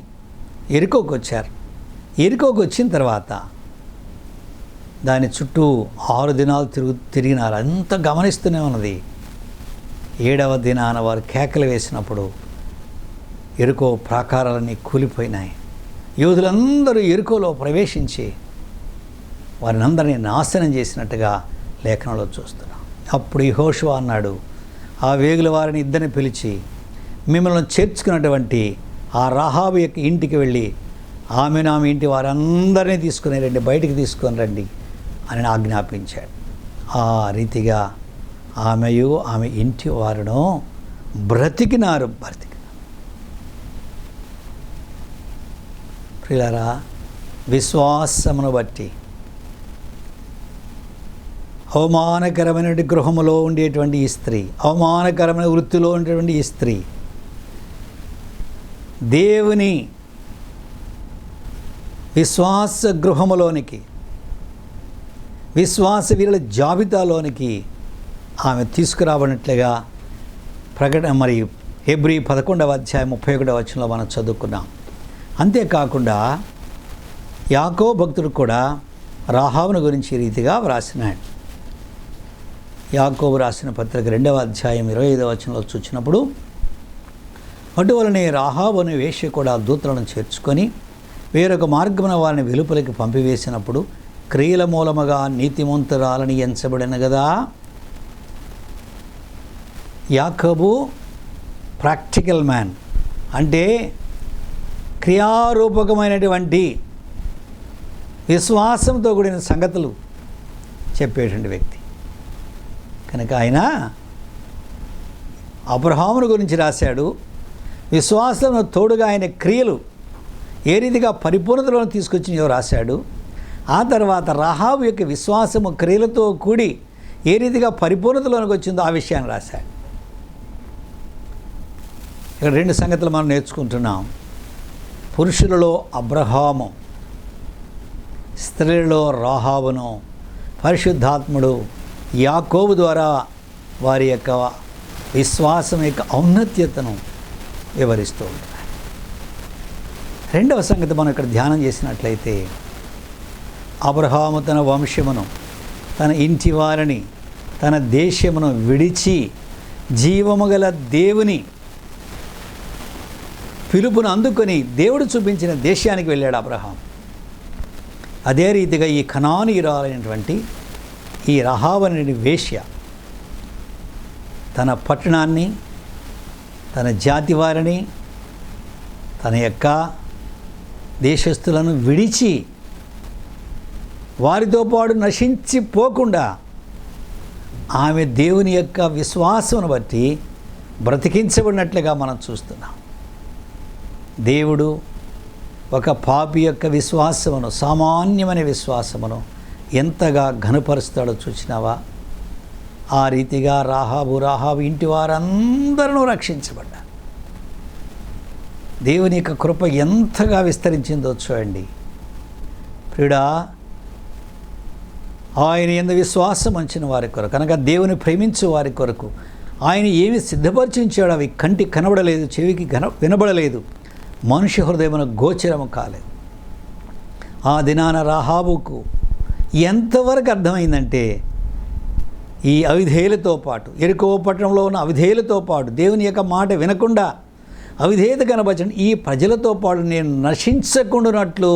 ఎరికోకు వచ్చారు. ఎరికోకు వచ్చిన తర్వాత దాని చుట్టూ 6 దినాలు తిరిగినారు. అంతా గమనిస్తూనే ఉన్నది. 7వ దినాన వారు కేకలు వేసినప్పుడు ఎరుకో ప్రాకారాలన్నీ కూలిపోయినాయి. యోధులందరూ ఎరుకోలో ప్రవేశించి వారిని అందరినీ నాశనం చేసినట్టుగా లేఖనంలో చూస్తున్నాం. అప్పుడు యెహోషువ అన్నాడు, ఆ వేగుల వారిని ఇద్దరిని పిలిచి, మిమ్మల్ని చేర్చుకున్నటువంటి ఆ రాహాబు యొక్క ఇంటికి వెళ్ళి ఆమె ఇంటి వారందరినీ తీసుకుని రండి, బయటికి తీసుకొని రండి అని ఆజ్ఞాపించాడు. ఆ రీతిగా ఆమెయు ఆమె ఇంటి వారును బ్రతికినారు. ప్రియులారా, విశ్వాసమును బట్టి. అవమానకరమైన గృహములో ఉండేటువంటి ఈ స్త్రీ, అవమానకరమైన వృత్తిలో ఉండేటువంటి ఈ స్త్రీ దేవుని విశ్వాస గృహములోనికి, విశ్వాస వీరుల జాబితాలోనికి ఆమె తీసుకురాబడినట్లుగా మరి హెబ్రీ 11వ అధ్యాయం 31వ వచనంలో మనం చదువుకున్నాం. అంతేకాకుండా యాకోబు భక్తుడు కూడా రాహాబును గురించి ఈ రీతిగా వ్రాసినాడు. యాకోబు రాసిన పత్రిక 2వ అధ్యాయం 25వ వచనంలో చూసినప్పుడు, అటువలనే రాహాబు అనే వేశ్య కూడా దూతలను చేర్చుకొని వేరొక మార్గమున వారిని వెలుపలికి పంపివేసినప్పుడు క్రియల మూలముగా నీతిమంతురాలని ఎంచబడిన కదా. యాకోబు ప్రాక్టికల్ మ్యాన్, అంటే క్రియారూపకమైనటువంటి విశ్వాసంతో కూడిన సంగతులు చెప్పేటువంటి వ్యక్తి కనుక ఆయన అబ్రహామును గురించి రాశాడు. విశ్వాసంలో తోడుగా ఆయన క్రియలు ఏ రీతిగా పరిపూర్ణతలను తీసుకొచ్చినాయో రాశాడు. ఆ తర్వాత రాహాబు యొక్క విశ్వాసము క్రియలతో కూడి ఏ రీతిగా పరిపూర్ణతలోనికి వచ్చిందో ఆ విషయాన్ని రాశాడు. ఇక్కడ 2 సంగతులు మనం నేర్చుకుంటున్నాం. పురుషులలో అబ్రహాము, స్త్రీలలో రాహాబును పరిశుద్ధాత్ముడు యాకోబు ద్వారా వారి యొక్క విశ్వాసం యొక్క ఔన్నత్యతను వివరిస్తూ ఉంటారు. 2వ సంగతి మనం ఇక్కడ ధ్యానం చేసినట్లయితే, అబ్రహాము తన వంశమును, తన ఇంటి వారిని, తన దేశమును విడిచి జీవము గల దేవుని పిలుపును అందుకొని దేవుడు చూపించిన దేశానికి వెళ్ళాడు అబ్రహాం. అదే రీతిగా ఈ కనానీయురాలైనటువంటి ఈ రాహాబు అనే వేశ్య తన పట్టణాన్ని, తన జాతి వారిని, తన యొక్క దేశస్థులను విడిచి వారితో పాటు నశించిపోకుండా ఆమె దేవుని యొక్క విశ్వాసమును బట్టి బ్రతికించబడినట్లుగా మనం చూస్తున్నాం. దేవుడు ఒక పాపి యొక్క విశ్వాసమును, సామాన్యమైన విశ్వాసమును ఎంతగా ఘనపరుస్తాడో చూసినావా? ఆ రీతిగా రాహాబు ఇంటి వారందరూ రక్షించబడ్డారు. దేవుని యొక్క కృప ఎంతగా విస్తరించిందో చూడండి. ప్రియుడా, ఆయన యందు విశ్వాసం ఉంచిన వారి కొరకు, కనుక దేవుని ప్రేమించే వారి కొరకు ఆయన ఏమి సిద్ధపరిచించాడో అవి కంటికి కనబడలేదు, చెవికి వినబడలేదు, మనుష్య హృదయమున గోచరము కాలేదు. ఆ దినాన రాహాబుకు ఎంతవరకు అర్థమైందంటే, ఈ అవిధేయులతో పాటు, ఎరుకో పట్టణంలో ఉన్న అవిధేయులతో పాటు, దేవుని యొక్క మాట వినకుండా అవిధేయత కనబరచండి ఈ ప్రజలతో పాటు నేను నశించకుండానట్లు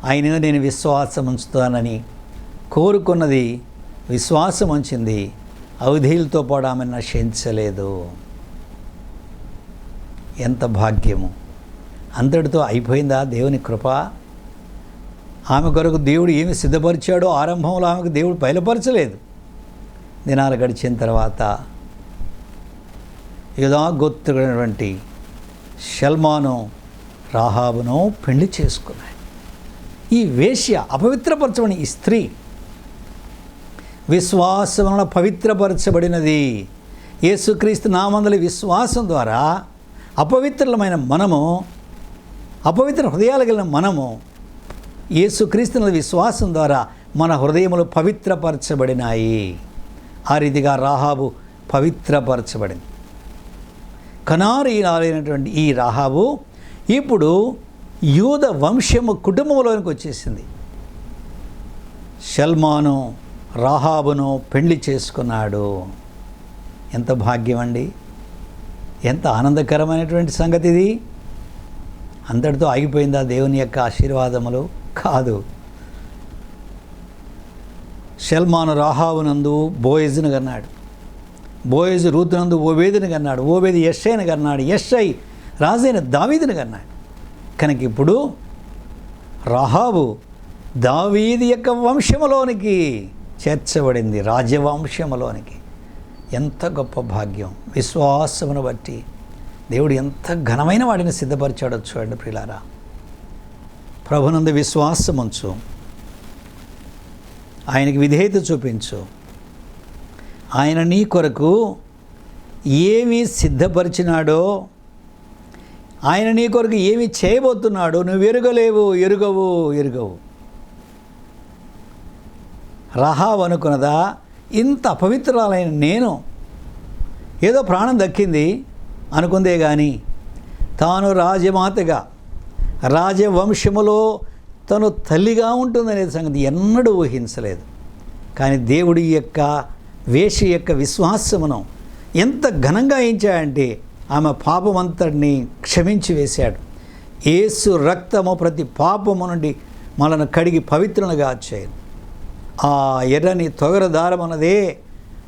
ఆయన నేను విశ్వాసం ఉంచుతానని కోరుకున్నది, విశ్వాసం ఉంచింది. అవిధేయులతో పాటు ఆమె నశించలేదు. ఎంత భాగ్యము! అంతటితో అయిపోయిందా దేవుని కృప? ఆమె కొరకు దేవుడు ఏమి సిద్ధపరిచాడో ఆరంభంలో ఆమెకు దేవుడు బయలుపరచలేదు. దినాలు గడిచిన తర్వాత యూదా గోత్రుడైనటువంటి షల్మాను రాహాబును పెళ్లి చేసుకున్నాడు. ఈ వేశ్య, అపవిత్రపరచబడిన ఈ స్త్రీ విశ్వాసమున పవిత్రపరచబడినది. యేసుక్రీస్తు నామందలి విశ్వాసం ద్వారా అపవిత్రులమైన మనము, అపవిత్ర హృదయాలు కలిగిన మనము యేసుక్రీస్తుల విశ్వాసం ద్వారా మన హృదయములు పవిత్రపరచబడినాయి. ఆ రీతిగా రాహాబు పవిత్రపరచబడింది. కనానీయురాలైనటువంటి ఈ రాహాబు ఇప్పుడు యూద వంశము కుటుంబంలోనికి వచ్చేసింది. షల్మాను రాహాబును పెళ్లి చేసుకున్నాడు. ఎంత భాగ్యం అండి! ఎంత ఆనందకరమైనటువంటి సంగతి ఇది! అంతటితో ఆగిపోయిందా దేవుని యొక్క ఆశీర్వాదములు? కాదు. షల్మాను రాహాబునందు బోయజును కన్నాడు, బోయజు రూతునందు ఓబేదును కన్నాడు, ఓబేదు యెష్షయిని కన్నాడు, యెష్షయి రాజైన దావీదును కన్నాడు. కనుక ఇప్పుడు రాహాబు దావీదు యొక్క వంశములోనికి చేర్చబడింది, రాజవంశములోనికి. ఎంత గొప్ప భాగ్యం! విశ్వాసమును బట్టి దేవుడు ఎంత ఘనమైన వాడిని సిద్ధపరిచాడో చూడండి ప్రియులారా. ప్రభునందు విశ్వాసం ఉంచు, ఆయనకి విధేయత చూపించు. ఆయన నీ కొరకు ఏమి సిద్ధపరిచినాడో, ఆయన నీ కొరకు ఏమి చేయబోతున్నాడో నువ్వు ఎరుగవు. రహాబు అనుకున్నదా, ఇంత అపవిత్రురాలైన నేను ఏదో ప్రాణం దక్కింది అనుకుందే కానీ తాను రాజమాతగా రాజవంశములో తను తల్లిగా ఉంటుందనే సంగతి ఎన్నడూ ఊహించలేదు. కానీ దేవుడి యొక్క వేషి యొక్క విశ్వాసమును ఎంత ఘనంగా ఎంచాడంటే ఆమె పాపమంతటిని క్షమించి వేశాడు. యేసు రక్తము ప్రతి పాపము నుండి మనను కడిగి పవిత్రులుగా చేయను. ఆ ఎర్రని తొగర దారం అన్నదే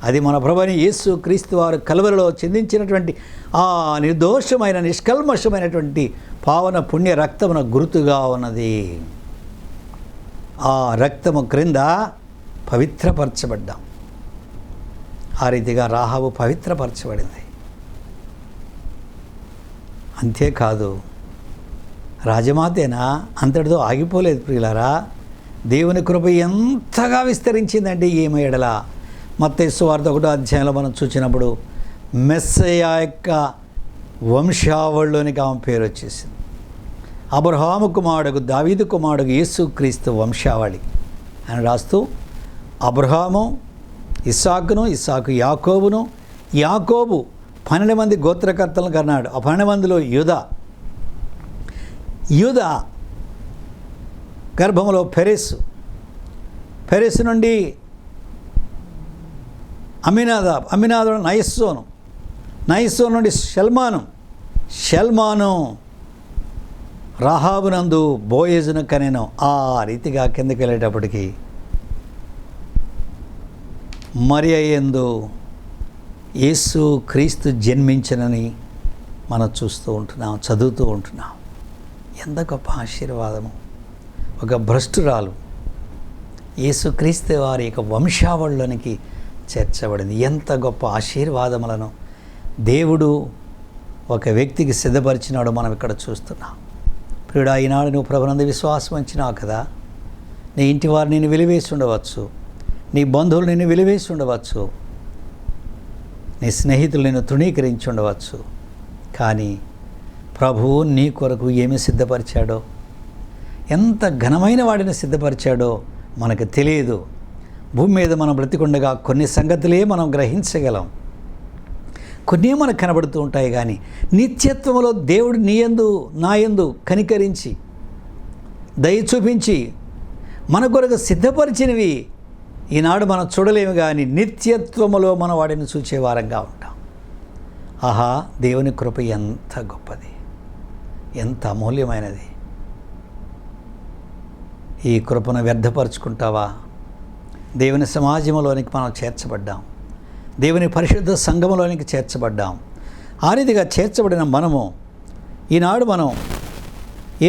అది మన ప్రభువైన యేసు క్రీస్తు వారు కలువరిలో చెందించినటువంటి ఆ నిర్దోషమైన నిష్కల్మషమైనటువంటి పావన పుణ్య రక్తమున గుర్తుగా ఉన్నది. ఆ రక్తము క్రింద పవిత్రపరచబడ్డాం. ఆ రీతిగా రాహాబు పవిత్రపరచబడింది. అంతేకాదు, రాజమాతేనా అంతటితో ఆగిపోలేదు ప్రియులారా. దేవుని కృప ఎంతగా విస్తరించిందంటే ఈమె ఎడల మత్తయి సువార్త 1వ అధ్యాయంలో మనం చూసినప్పుడు మెస్సయ్య యొక్క వంశావళిలోనికి ఆమె పేరు వచ్చేసింది. అబ్రహాము కుమారుడు దావీదు కుమారుడు యేసు క్రీస్తు వంశావళి అని రాస్తూ అబ్రహాము ఇస్సాకును, ఇస్సాకు యాకోబును, యాకోబు 12 మంది గోత్రకర్తలను కన్నాడు. ఆ 12 మందిలో యూదా గర్భంలో పెరెసు నుండి అమినాదాబు నయస్సోను నుండి షల్మాను రాహాబునందు బోయేజును కనెను. ఆ రీతిగా కిందకి వెళ్ళేటప్పటికి మరియ యందు యేసు క్రీస్తు జన్మించనని మనం చదువుతూ ఉంటున్నాం. ఎంత గొప్ప ఆశీర్వాదము. ఒక భ్రష్టురాలు యేసుక్రీస్తు వారి యొక్క వంశావళిలోనికి చేర్చబడింది. ఎంత గొప్ప ఆశీర్వాదములను దేవుడు ఒక వ్యక్తికి సిద్ధపరిచినాడు మనం ఇక్కడ చూస్తున్నాం. ప్రియుడా, ఈనాడు నువ్వు ప్రభునందు విశ్వాసం ఉంచినావు కదా. నీ ఇంటి వారు నిన్ను వెలివేసి ఉండవచ్చు, నీ బంధువులు నిన్ను వెలివేసి ఉండవచ్చు, నీ స్నేహితులు నిన్ను తృణీకరించి ఉండవచ్చు. కానీ ప్రభువు నీ కొరకు ఏమి సిద్ధపరిచాడో, ఎంత ఘనమైన వాడిని సిద్ధపరిచాడో మనకు తెలియదు. భూమి మీద మనం బ్రతికుండగా కొన్ని సంగతులే మనం గ్రహించగలం, కొన్ని మనకు కనబడుతూ ఉంటాయి. కానీ నిత్యత్వంలో దేవుడు నీయందు నాయందు కనికరించి దయ చూపించి మన కొరకు సిద్ధపరిచినవి ఈనాడు మనం చూడలేము. కానీ నిత్యత్వములో మనం వాడిని చూచేవారంగా ఉంటాం. ఆహా, దేవుని కృప ఎంత గొప్పది, ఎంత అమూల్యమైనది. ఈ కృపను వ్యర్థపరుచుకుంటావా? దేవుని సమాజంలోనికి మనం చేర్చబడ్డాం, దేవుని పరిశుద్ధ సంఘములోనికి చేర్చబడ్డాం. ఆ రీతిగా చేర్చబడిన మనము ఈనాడు మనం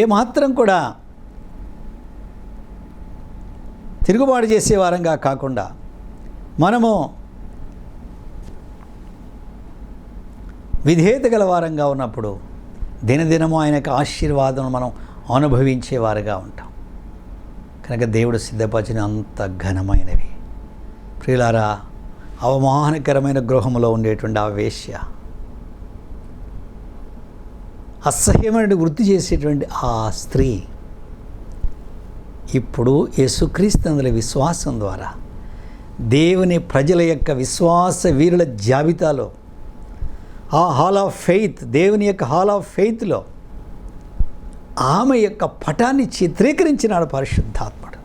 ఏమాత్రం కూడా తిరుగుబాటు చేసే వారంగా కాకుండా మనము విధేయత గల వారంగా ఉన్నప్పుడు దినదినము ఆయన యొక్క ఆశీర్వాదం మనం అనుభవించేవారుగా ఉంటాం. కనుక దేవుడు సిద్ధపరిచిన అంత ఘనమైనవి. ప్రియులారా, అవమానకరమైన గృహంలో ఉండేటువంటి ఆ వేశ్య, అసహ్యమైన వృత్తి చేసేటువంటి ఆ స్త్రీ ఇప్పుడు యేసుక్రీస్తునందుల విశ్వాసం ద్వారా దేవుని ప్రజల యొక్క విశ్వాస వీరుల జాబితాలో, ఆ హాల్ ఆఫ్ ఫెయిత్, దేవుని యొక్క హాల్ ఆఫ్ ఫెయిత్లో ఆమె యొక్క పటాన్ని చిత్రీకరించినాడు పరిశుద్ధాత్ముడు.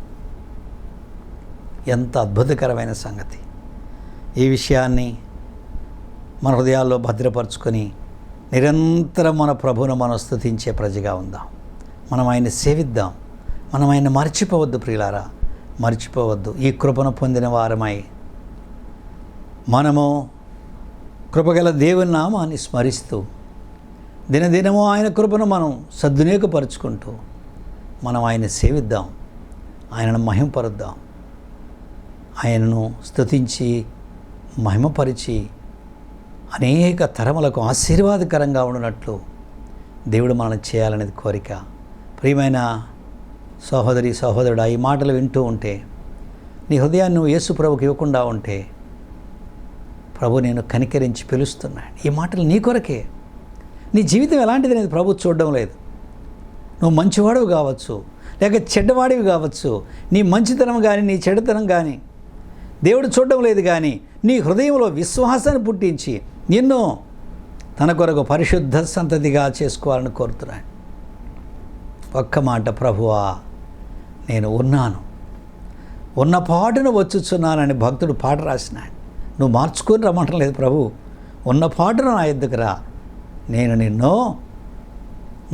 ఎంత అద్భుతకరమైన సంగతి. ఈ విషయాన్ని మన హృదయాల్లో భద్రపరుచుకొని నిరంతరం మన ప్రభువును మనం స్తుతించే ప్రజగా ఉందాం. మనం ఆయన్ని సేవిద్దాం. మనం ఆయన్ని మర్చిపోవద్దు ప్రియులారా, మర్చిపోవద్దు. ఈ కృపను పొందిన వారమై మనము కృపగల దేవుని నామాన్ని స్మరిస్తూ దినదినము ఆయన కృపను మనం సద్వినియోగపరుచుకుంటూ మనం ఆయన్ని సేవిద్దాం, ఆయనను మహిమపరుద్దాం. ఆయనను స్తుతించి మహిమపరిచి అనేక తరములకు ఆశీర్వాదకరంగా ఉన్నట్లు దేవుడు మనల్ని చేయాలనేది కోరిక. ప్రియమైన సహోదరి సహోదరుడా, ఈ మాటలు వింటూ ఉంటే నీ హృదయాన్ని నువ్వు యేసు ప్రభుకి ఇవ్వకుండా ఉంటే ప్రభు నేను కనికరించి పిలుస్తున్నాడు. ఈ మాటలు నీ కొరకే. నీ జీవితం ఎలాంటిది అనేది ప్రభు చూడడం లేదు. నువ్వు మంచివాడివి కావచ్చు, లేక చెడ్డవాడివి కావచ్చు. నీ మంచితనం కానీ నీ చెడ్డతనం కానీ దేవుడు చూడడం లేదు. కానీ నీ హృదయంలో విశ్వాసాన్ని పుట్టించి నిన్ను తన కొరకు పరిశుద్ధ సంతతిగా చేసుకోవాలని కోరుతున్నాడు. ఒక్క మాట, ప్రభువా నేను ఉన్నాను, ఉన్న పాటును వచ్చుచున్నానని భక్తుడు పాట రాసినాడు. నువ్వు మార్చుకొని రమ్మంటం లేదు ప్రభు. ఉన్న పాటును నా ఎద్దుకు రా, నేను నిన్ను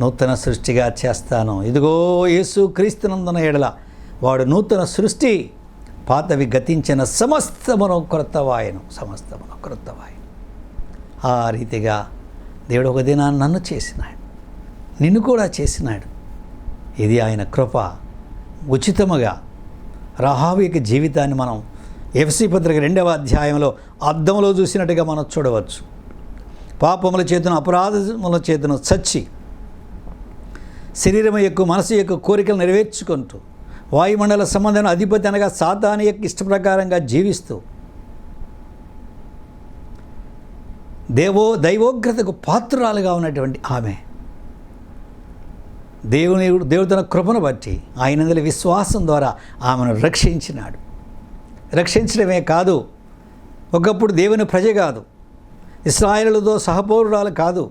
నూతన సృష్టిగా చేస్తాను. ఇదిగో యేసు క్రీస్తునందున ఎడల వాడు నూతన సృష్టి, పాతవి గతించిన సమస్తమును క్రొత్తవాయను. ఆ రీతిగా దేవుడు ఒక దినాన్ని నన్ను చేసినాడు, నిన్ను కూడా చేసినాడు. ఇది ఆయన కృప. ఉచితముగా రాహాబు యొక్క జీవితాన్ని మనం ఎఫెసీ పత్రిక 2వ అధ్యాయంలో అద్దంలో చూసినట్టుగా మనం చూడవచ్చు. పాపముల చేతను అపరాధముల చేతను చచ్చి శరీరం యొక్క మనసు యొక్క కోరికలు నెరవేర్చుకుంటూ వాయుమండల సంబంధం అధిపతి అనగా సాతాను యొక్క ఇష్టప్రకారంగా జీవిస్తూ దైవోగ్రతకు పాత్రురాలుగా ఉన్నటువంటి ఆమె దేవుడు తన కృపను బట్టి ఆయనందరి విశ్వాసం ద్వారా ఆమెను రక్షించినాడు. రక్షించడమే కాదు, ఒకప్పుడు దేవుని ప్రజ కాదు, ఇశ్రాయేలుతో సహపౌరురాలు కాదు,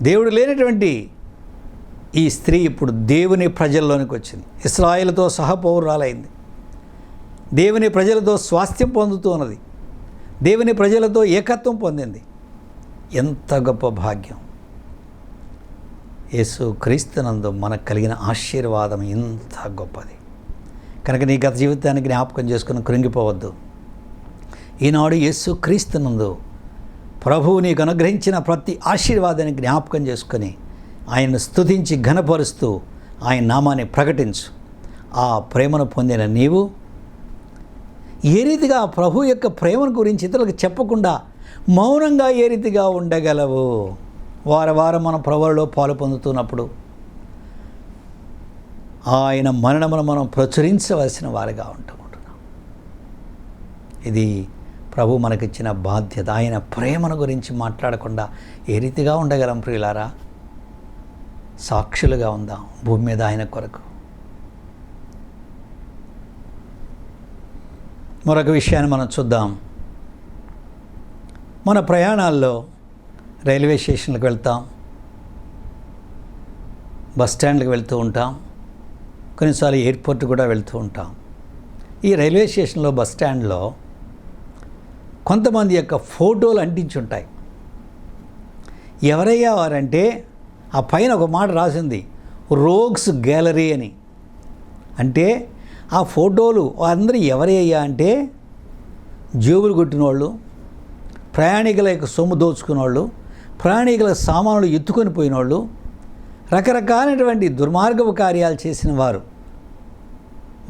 దేవుడు లేనటువంటి ఈ స్త్రీ ఇప్పుడు దేవుని ప్రజల్లోనికి వచ్చింది. ఇశ్రాయేలుతో సహపౌరురాలైంది. దేవుని ప్రజలతో స్వాస్థ్యం పొందుతూ ఉన్నది. దేవుని ప్రజలతో ఏకత్వం పొందింది. ఎంత గొప్ప భాగ్యం! యేసు క్రీస్తునందు మనకు కలిగిన ఆశీర్వాదం ఎంత గొప్పది. కనుక నీ గత జీవితాన్ని జ్ఞాపకం చేసుకుని కృంగిపోవద్దు. ఈనాడు యేసు క్రీస్తునందు ప్రభువు నీకు అనుగ్రహించిన ప్రతి ఆశీర్వాదాన్ని జ్ఞాపకం చేసుకొని ఆయన్ను స్తుతించి ఘనపరుస్తూ ఆయన నామాన్ని ప్రకటించు. ఆ ప్రేమను పొందిన నీవు ఏ రీతిగా ప్రభు యొక్క ప్రేమను గురించి ఇతరులకు చెప్పకుండా మౌనంగా ఏ రీతిగా ఉండగలవు? వారం మనం ప్రభువులో పాలు పొందుతున్నప్పుడు ఆయన మరణమును మనం ప్రచురించవలసిన వారిగా ఉంటున్నాం. ఇది ప్రభు మనకిచ్చిన బాధ్యత. ఆయన ప్రేమను గురించి మాట్లాడకుండా ఏ రీతిగా ఉండగలం ప్రియులారా? సాక్షులుగా ఉందాం భూమి మీద ఆయన కొరకు. మరొక విషయాన్ని మనం చూద్దాం. మన ప్రయాణాల్లో రైల్వే స్టేషన్లకు వెళ్తాం, బస్ స్టాండ్లకు వెళ్తూ ఉంటాం, కొన్నిసార్లు ఎయిర్పోర్ట్ కూడా వెళ్తూ ఉంటాం. ఈ రైల్వే స్టేషన్లో, బస్ స్టాండ్లో కొంతమంది యొక్క ఫోటోలు అంటించుంటాయి. ఎవరయ్యా వారంటే ఆ పైన ఒక మాట రాసింది, రోగ్స్ గ్యాలరీ అని. అంటే ఆ ఫోటోలు అందరూ ఎవరయ్యా అంటే జేబులు కొట్టినోళ్ళు, ప్రయాణికుల యొక్క సొమ్ము దోచుకున్నోళ్ళు, ప్రయాణికుల సామాన్లు ఎత్తుకొని పోయినోళ్ళు, రకరకాలైనటువంటి దుర్మార్గపు కార్యాలు చేసిన వారు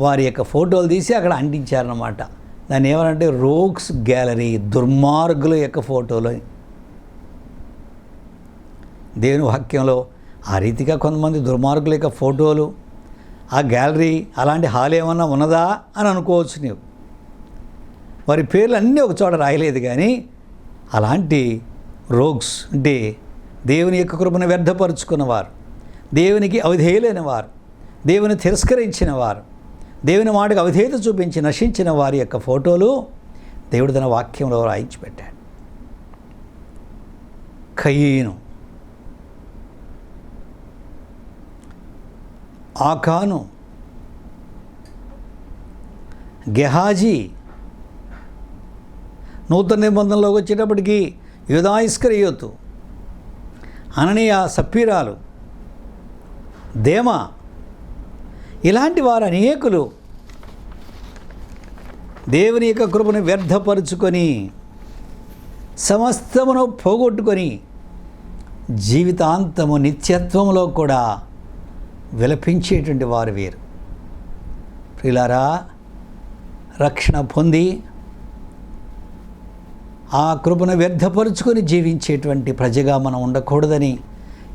వారి యొక్క ఫోటోలు తీసి అక్కడ అంటించారన్నమాట. దాన్ని ఏమనంటే రోగ్స్ గ్యాలరీ, దుర్మార్గుల యొక్క ఫోటోలు. దేవుని వాక్యంలో ఆ రీతిగా కొంతమంది దుర్మార్గుల యొక్క ఫోటోలు, ఆ గ్యాలరీ, అలాంటి హాల్ ఏమన్నా ఉన్నదా అని అనుకోవచ్చు నీవు. వారి పేర్లు అన్నీ ఒక చోట రాయలేదు. కానీ అలాంటి రోగ్స్ అంటే దేవుని యొక్క కృపను వ్యర్థపరుచుకున్నవారు, దేవునికి అవిధేయులైన వారు, దేవుని తిరస్కరించిన వారు, దేవుని మాటకు అవిధేయత చూపించి నశించిన వారి యొక్క ఫోటోలు దేవుడు తన వాక్యంలో రాయించి పెట్టాడు. కయీను, ఆకాను, గెహాజీ, నూతన నిబంధనలోకి వచ్చేటప్పటికి యూదా ఇస్కరియోతు, అననీయ, సప్పీరాలు, దేమా, ఇలాంటి వారు అనేకులు దేవుని యొక్క కృపను వ్యర్థపరుచుకొని సమస్తమును పోగొట్టుకొని జీవితాంతము నిత్యత్వంలో కూడా విలపించేటువంటి వారు వీరు. ప్రియులారా, రక్షణ పొంది ఆ కృపను వ్యర్థపరుచుకొని జీవించేటువంటి ప్రజగా మనం ఉండకూడదని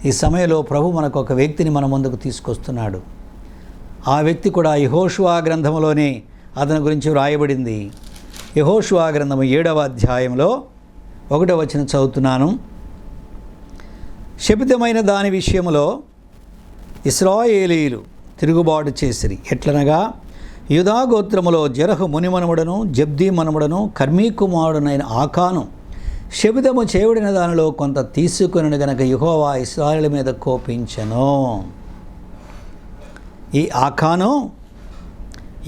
ఈ సమయంలో ప్రభు మనకు ఒక వ్యక్తిని మన ముందుకు తీసుకొస్తున్నాడు. ఆ వ్యక్తి కూడా యెహోషువ గ్రంథంలోనే అతని గురించి వ్రాయబడింది. యెహోషువ గ్రంథము 7వ అధ్యాయంలో 1వ వచనం చదువుతున్నాను. శపితమైన దాని విషయంలో ఇశ్రాయేలీయులు తిరుగుబాటు చేసిరి. ఎట్లనగా యూదా గోత్రములో జెరహు మునిమనుమడను జబ్దీ మనుమడను కర్మీ కుమారుడనైన ఆకాను శపితము చేయబడిన దానిలో కొంత తీసుకుని గనక యెహోవా ఇశ్రాయేలు మీద కోపించెను. ఈ ఆకాను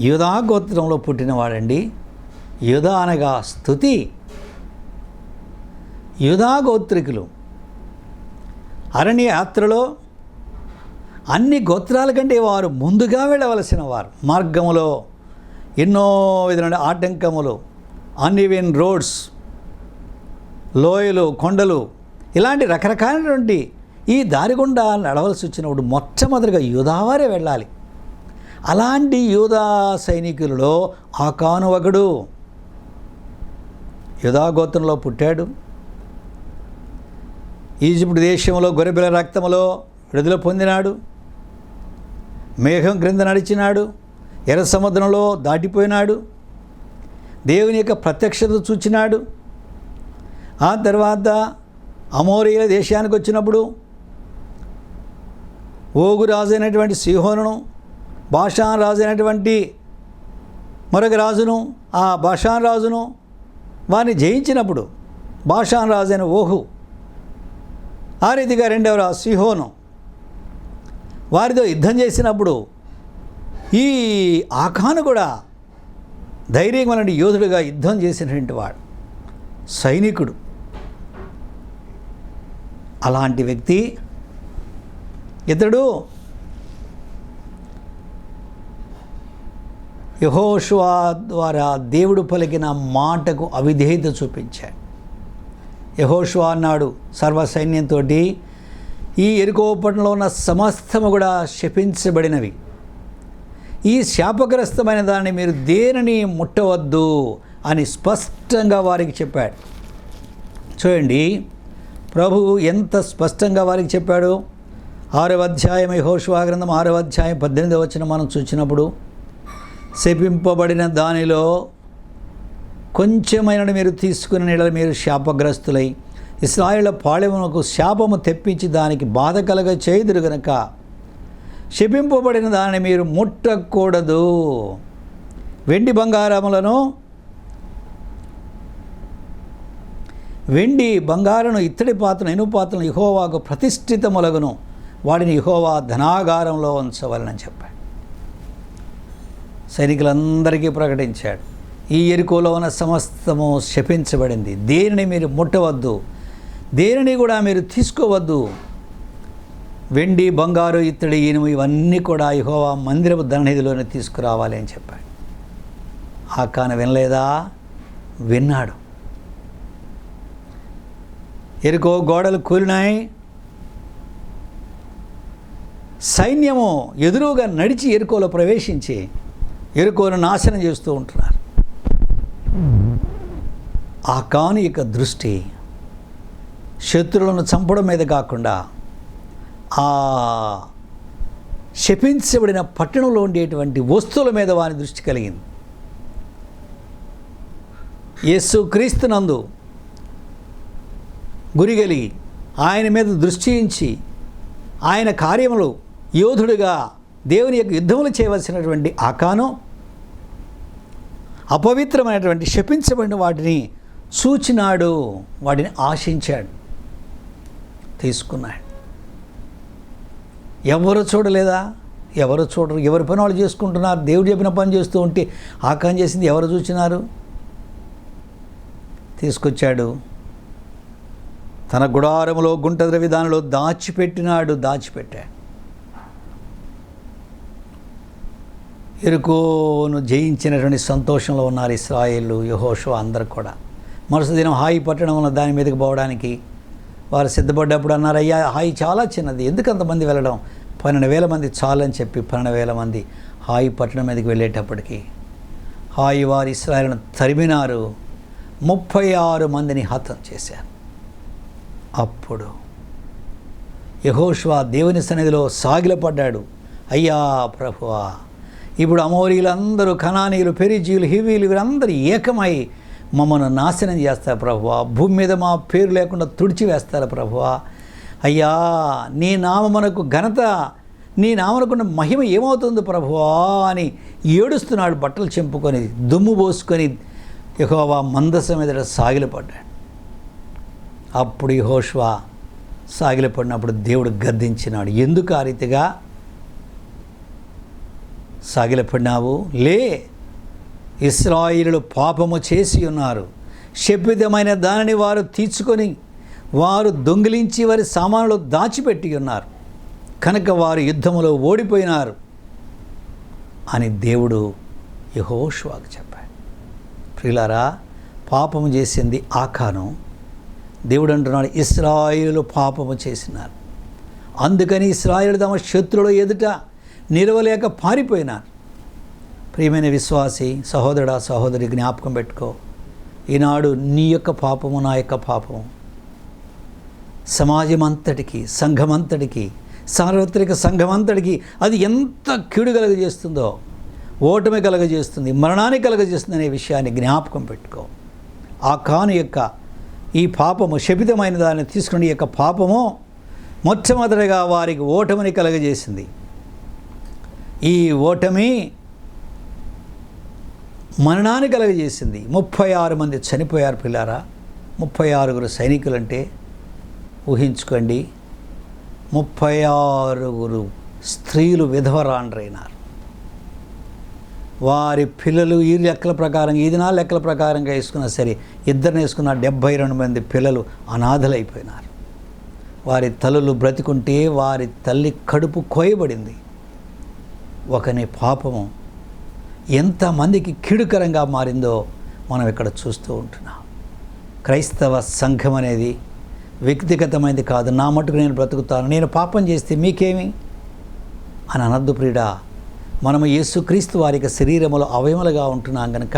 యూదా గోత్రంలో పుట్టినవాడండి. యూదా అనగా స్తుతి. యూదా గోత్రికులు అరణ్య యాత్రలో అన్ని గోత్రాల కంటే వారు ముందుగా వెళ్ళవలసిన వారు. మార్గములో ఎన్నో విధమైన ఆటంకములు, అన్ఈవెన్ రోడ్స్, లోయలు, కొండలు, ఇలాంటి రకరకాలైనటువంటి ఈ దారి గుండా నడవలసి వచ్చినప్పుడు మొట్టమొదటిగా యూదావారే వెళ్ళాలి. అలాంటి యూదా సైనికులలో ఆకాను ఒకడు. యూదా గోత్రంలో పుట్టాడు. ఈజిప్ట్ దేశంలో గొర్రెపిల్ల రక్తములో విడుదల పొందినాడు. మేఘం క్రింద నడిచినాడు. ఎర్ర సముద్రంలో దాటిపోయినాడు. దేవుని యొక్క ప్రత్యక్షత చూచినాడు. ఆ తర్వాత అమోరీయుల దేశానికి వచ్చినప్పుడు ఓగు రాజు అయినటువంటి సీహోనును, బాషాన్ రాజు అయినటువంటి మరొక రాజును, ఆ బాషాన్ రాజును వారిని జయించినప్పుడు బాషాన్ రాజు అయిన ఓహు, ఆ రీతిగా రెండవ రాజు సీహోను వారితో యుద్ధం చేసినప్పుడు ఈ ఆకాను కూడా ధైర్యమైన యోధుడుగా యుద్ధం చేసినటువంటి వాడు, సైనికుడు. అలాంటి వ్యక్తి ఇతడు యెహోషువ ద్వారా దేవుడు పలికిన మాటకు అవిధేయత చూపించాడు. యెహోషువ అన్నాడు సర్వ సైన్యంతో, ఈ యెరికో పట్టణంలో ఉన్న సమస్తము కూడా శపించబడినవి. ఈ శాపగ్రస్తమైన దాన్ని మీరు దేనిని ముట్టవద్దు అని స్పష్టంగా వారికి చెప్పాడు. చూడండి ప్రభువు ఎంత స్పష్టంగా వారికి చెప్పాడు. 6వ అధ్యాయం యెహోషువ గ్రంథం 6వ అధ్యాయం 18వ వచనం మనం చూసినప్పుడు, శపింపబడిన దానిలో కొంచెమైన మీరు తీసుకుని నీళ్ళ మీరు శాపగ్రస్తులై ఇశ్రాయేలు పాళెమునకు శాపము తెప్పించి దానికి బాధ కలగ చేయుదురు గనక శపింపబడిన దానిని మీరు ముట్టకూడదు. వెండి బంగారములను, వెండి బంగారును, ఇత్తడి పాత్రను, ఇనుప పాత్రను యెహోవాకు ప్రతిష్ఠితములగును, వాడిని యెహోవా ధనాగారంలో ఉంచవలనని చెప్పాడు. సైనికులందరికీ ప్రకటించాడు, ఈ యెరికోలో ఉన్న సమస్తము శపించబడింది. దేనిని మీరు ముట్టవద్దు, దేనిని కూడా మీరు తీసుకోవద్దు. వెండి, బంగారు, ఇత్తడి, ఇనుము ఇవన్నీ కూడా యెహోవా మందిరపు ధననిధిలోనే తీసుకురావాలి అని చెప్పాడు. ఆకాను వినలేదా? విన్నాడు. యెరికో గోడలు కూలినాయి. సైన్యము ఎదురుగా నడిచి యెరికోలో ప్రవేశించి యెరికోను నాశనం చేస్తూ ఉంటున్నారు. ఆకాను యొక్క దృష్టి శత్రువులను చంపడం మీద కాకుండా ఆ శపించబడిన పట్టణంలో ఉండేటువంటి వస్తువుల మీద వాని దృష్టి కలిగింది. యేసు క్రీస్తునందు గురిగలిగి ఆయన మీద దృష్టి ఉంచి ఆయన కార్యములు యోధుడిగా దేవుని యొక్క యుద్ధములు చేయవలసినటువంటి ఆకాను అపవిత్రమైనటువంటి శపించబడిన వాటిని చూచినాడు, వాటిని ఆశించాడు, తీసుకున్నాడు. ఎవరు చూడలేదా? ఎవరు చూడరు. ఎవరి పని వాళ్ళు చేసుకుంటున్నారు. దేవుడు చెప్పిన పని చేస్తూ ఉంటే ఆకాను చేసింది ఎవరు చూచినారు? తీసుకొచ్చాడు, తన గుడారములో గుంట ద్రవిధానంలో దాచిపెట్టాడు. యెరికోను జయించినటువంటి సంతోషంలో ఉన్నారు ఇశ్రాయేలు, యెహోషువ అందరూ కూడా. మరుసటి దినం హాయి పట్టణం ఉన్న దాని మీదకి పోవడానికి వారు సిద్ధపడ్డప్పుడు అన్నారు, అయ్యా హాయి చాలా చిన్నది, ఎందుకు అంతమంది వెళ్ళడం? 12,000 మంది చాలని చెప్పి 12,000 మంది హాయి పట్టణం మీదకి వెళ్ళేటప్పటికి హాయి వారు ఇశ్రాయేలును తరిమినారు. 36 మందిని హతం చేశారు. అప్పుడు యెహోషువ దేవుని సన్నిధిలో సాగిలపడ్డాడు. అయ్యా ప్రభువా, ఇప్పుడు అమోరీలందరూ, కనానీయులు, పెరిజీయులు, హివీలు వీరందరూ ఏకమై మమ్మల్ని నాశనం చేస్తారు ప్రభువా, భూమి మీద మా పేరు లేకుండా తుడిచివేస్తారు ప్రభువా. అయ్యా, నీ నామమునకు ఘనత, నీ నామనుకున్న మహిమ ఏమవుతుంది ప్రభువా అని ఏడుస్తున్నాడు. బట్టలు చెంపుకొని దుమ్ము పోసుకొని యెహోవా మందసం ఎదుట సాగిలపడ్డాడు. అప్పుడు యెహోషువ సాగిలపడినప్పుడు దేవుడు గద్దించినాడు. ఎందుకు ఆ రీతిగా సాగిలపడినావు? లే, ఇశ్రాయేలులు పాపము చేసి ఉన్నారు. శపితమైన దానిని వారు తీర్చుకొని వారు దొంగిలించి వారి సామానులు దాచిపెట్టి ఉన్నారు కనుక వారు యుద్ధములో ఓడిపోయినారు అని దేవుడు యెహోషువకు చెప్పాడు. ప్రియులారా, పాపము చేసింది ఆకాను. దేవుడు అంటున్నాడు, ఇశ్రాయేలు పాపము చేసినారు, అందుకని ఇశ్రాయేలు తమ శత్రువుల ఎదుట నిలవలేక పారిపోయినారు. ప్రియమైన విశ్వాసి, సహోదరుడా, సహోదరి, జ్ఞాపకం పెట్టుకో, ఈనాడు నీ యొక్క పాపము, నా యొక్క పాపము సమాజం అంతటికి, సంఘమంతటికి, సార్వత్రిక సంఘమంతటికి అది ఎంత కీడు కలగజేస్తుందో, ఓటమి కలగజేస్తుంది, మరణాన్ని కలగజేస్తుంది అనే విషయాన్ని జ్ఞాపకం పెట్టుకో. ఆ కాను యొక్క ఈ పాపము, శపితమైన దాన్ని తీసుకుని యొక్క పాపము మొట్టమొదటిగా వారికి ఓటమిని కలగజేసింది. ఈ ఓటమి మరణాన్ని కలగజేసింది. 36 మంది చనిపోయారు పిల్లారా. 36 సైనికులంటే ఊహించుకోండి, 36 స్త్రీలు విధవరాండ్రైనారు. వారి పిల్లలు ఈ లెక్కల ప్రకారం, ఈ దినాల లెక్కల ప్రకారంగా వేసుకున్నా సరే, ఇద్దరిని వేసుకున్న 72 మంది పిల్లలు అనాథలైపోయినారు. వారి తల్లులు బ్రతికుంటే వారి తల్లి కడుపు కోయబడింది. ఒకని పాపము ఎంతమందికి కీడుకరంగా మారిందో మనం ఇక్కడ చూస్తూ ఉంటున్నాం. క్రైస్తవ సంఘం అనేది వ్యక్తిగతమైనది కాదు. నా మటుకు నేను బ్రతుకుతాను, నేను పాపం చేస్తే మీకేమి అని అనద్దు ప్రియుడా. మనము యేసుక్రీస్తు వారికి శరీరములో అవయములుగా ఉంటున్నాం కనుక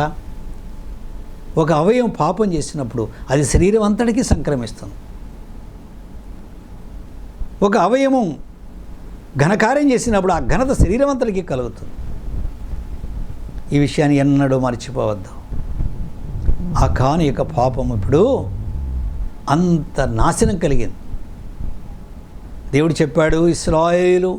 ఒక అవయవం పాపం చేసినప్పుడు అది శరీరం అంతటికీ సంక్రమిస్తుంది. ఒక అవయవం ఘనకార్యం చేసినప్పుడు ఆ ఘనత శరీరం అంతటికీ కలుగుతుంది. ఈ విషయాన్ని ఎన్నడూ మర్చిపోవద్దు. ఆ కాను యొక్క పాపం ఇప్పుడు అంత నాశనం కలిగింది. దేవుడు చెప్పాడు, ఇశ్రాయేలు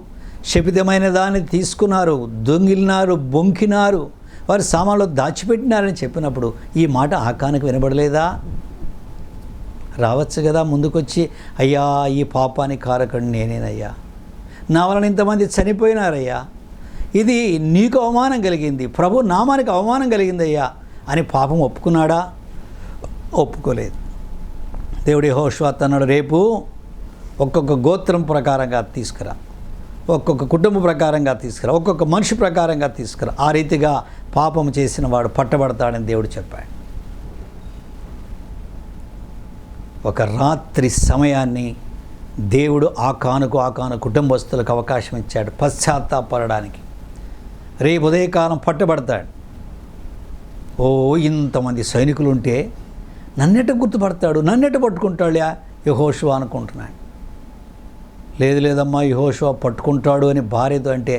శపితమైన దాన్ని తీసుకున్నారు, దొంగిలినారు, బొంకినారు, వారి సామాన్లు దాచిపెట్టినారని చెప్పినప్పుడు ఈ మాట ఆకానికి వినబడలేదా? రావచ్చు కదా ముందుకొచ్చి, అయ్యా ఈ పాపానికి కారకుడు నేనేనయ్యా, నా వలన ఇంతమంది చనిపోయినారయ్యా, ఇది నీకు అవమానం కలిగింది, ప్రభు నామానికి అవమానం కలిగిందయ్యా అని పాపం ఒప్పుకున్నాడా? ఒప్పుకోలేదు. దేవుడు యెహోషువ అన్నాడు, రేపు ఒక్కొక్క గోత్రం ప్రకారంగా తీసుకురా, ఒక్కొక్క కుటుంబ ప్రకారంగా తీసుకురా, ఒక్కొక్క మనిషి ప్రకారంగా తీసుకురా, ఆ రీతిగా పాపం చేసిన వాడు పట్టబడతాడని దేవుడు చెప్పాడు. ఒక రాత్రి సమయాన్ని దేవుడు ఆ కాను కుటుంబస్తులకు అవకాశం ఇచ్చాడు పశ్చాత్తాపడడానికి. రేపు ఉదయకాలం పట్టబడతాడు. ఓ ఇంతమంది సైనికులు ఉంటే నన్నెట గుర్తుపడతాడు, నన్నెట పట్టుకుంటాడు యెహోషువ అనుకుంటున్నాడు. లేదమ్మా, యెహోషువ పట్టుకుంటాడు అని భార్యతో అంటే,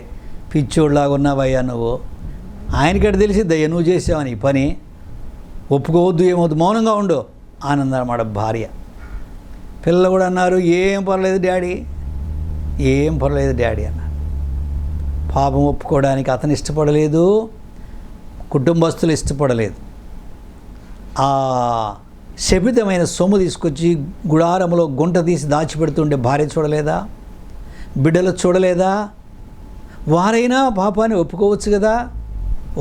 పిచ్చోడ్లాగా ఉన్నావయ్యా నువ్వు, ఆయనకట తెలిసిద్దయ్యా నువ్వు చేసావని ఈ పని, ఒప్పుకోవద్దు, ఏమవుద్దు, మౌనంగా ఉండు ఆనందన్నమాట భార్య. పిల్లలు కూడా అన్నారు, ఏం పర్లేదు డాడీ, ఏం పర్లేదు డాడీ అన్నారు. పాపం ఒప్పుకోవడానికి అతను ఇష్టపడలేదు, కుటుంబస్తులు ఇష్టపడలేదు. ఆ శపితమైన సొమ్ము తీసుకొచ్చి గుడారంలో గుంట తీసి దాచిపెడుతుండే భార్య చూడలేదా? బిడ్డలు చూడలేదా? వారైనా పాపాన్ని ఒప్పుకోవచ్చు కదా,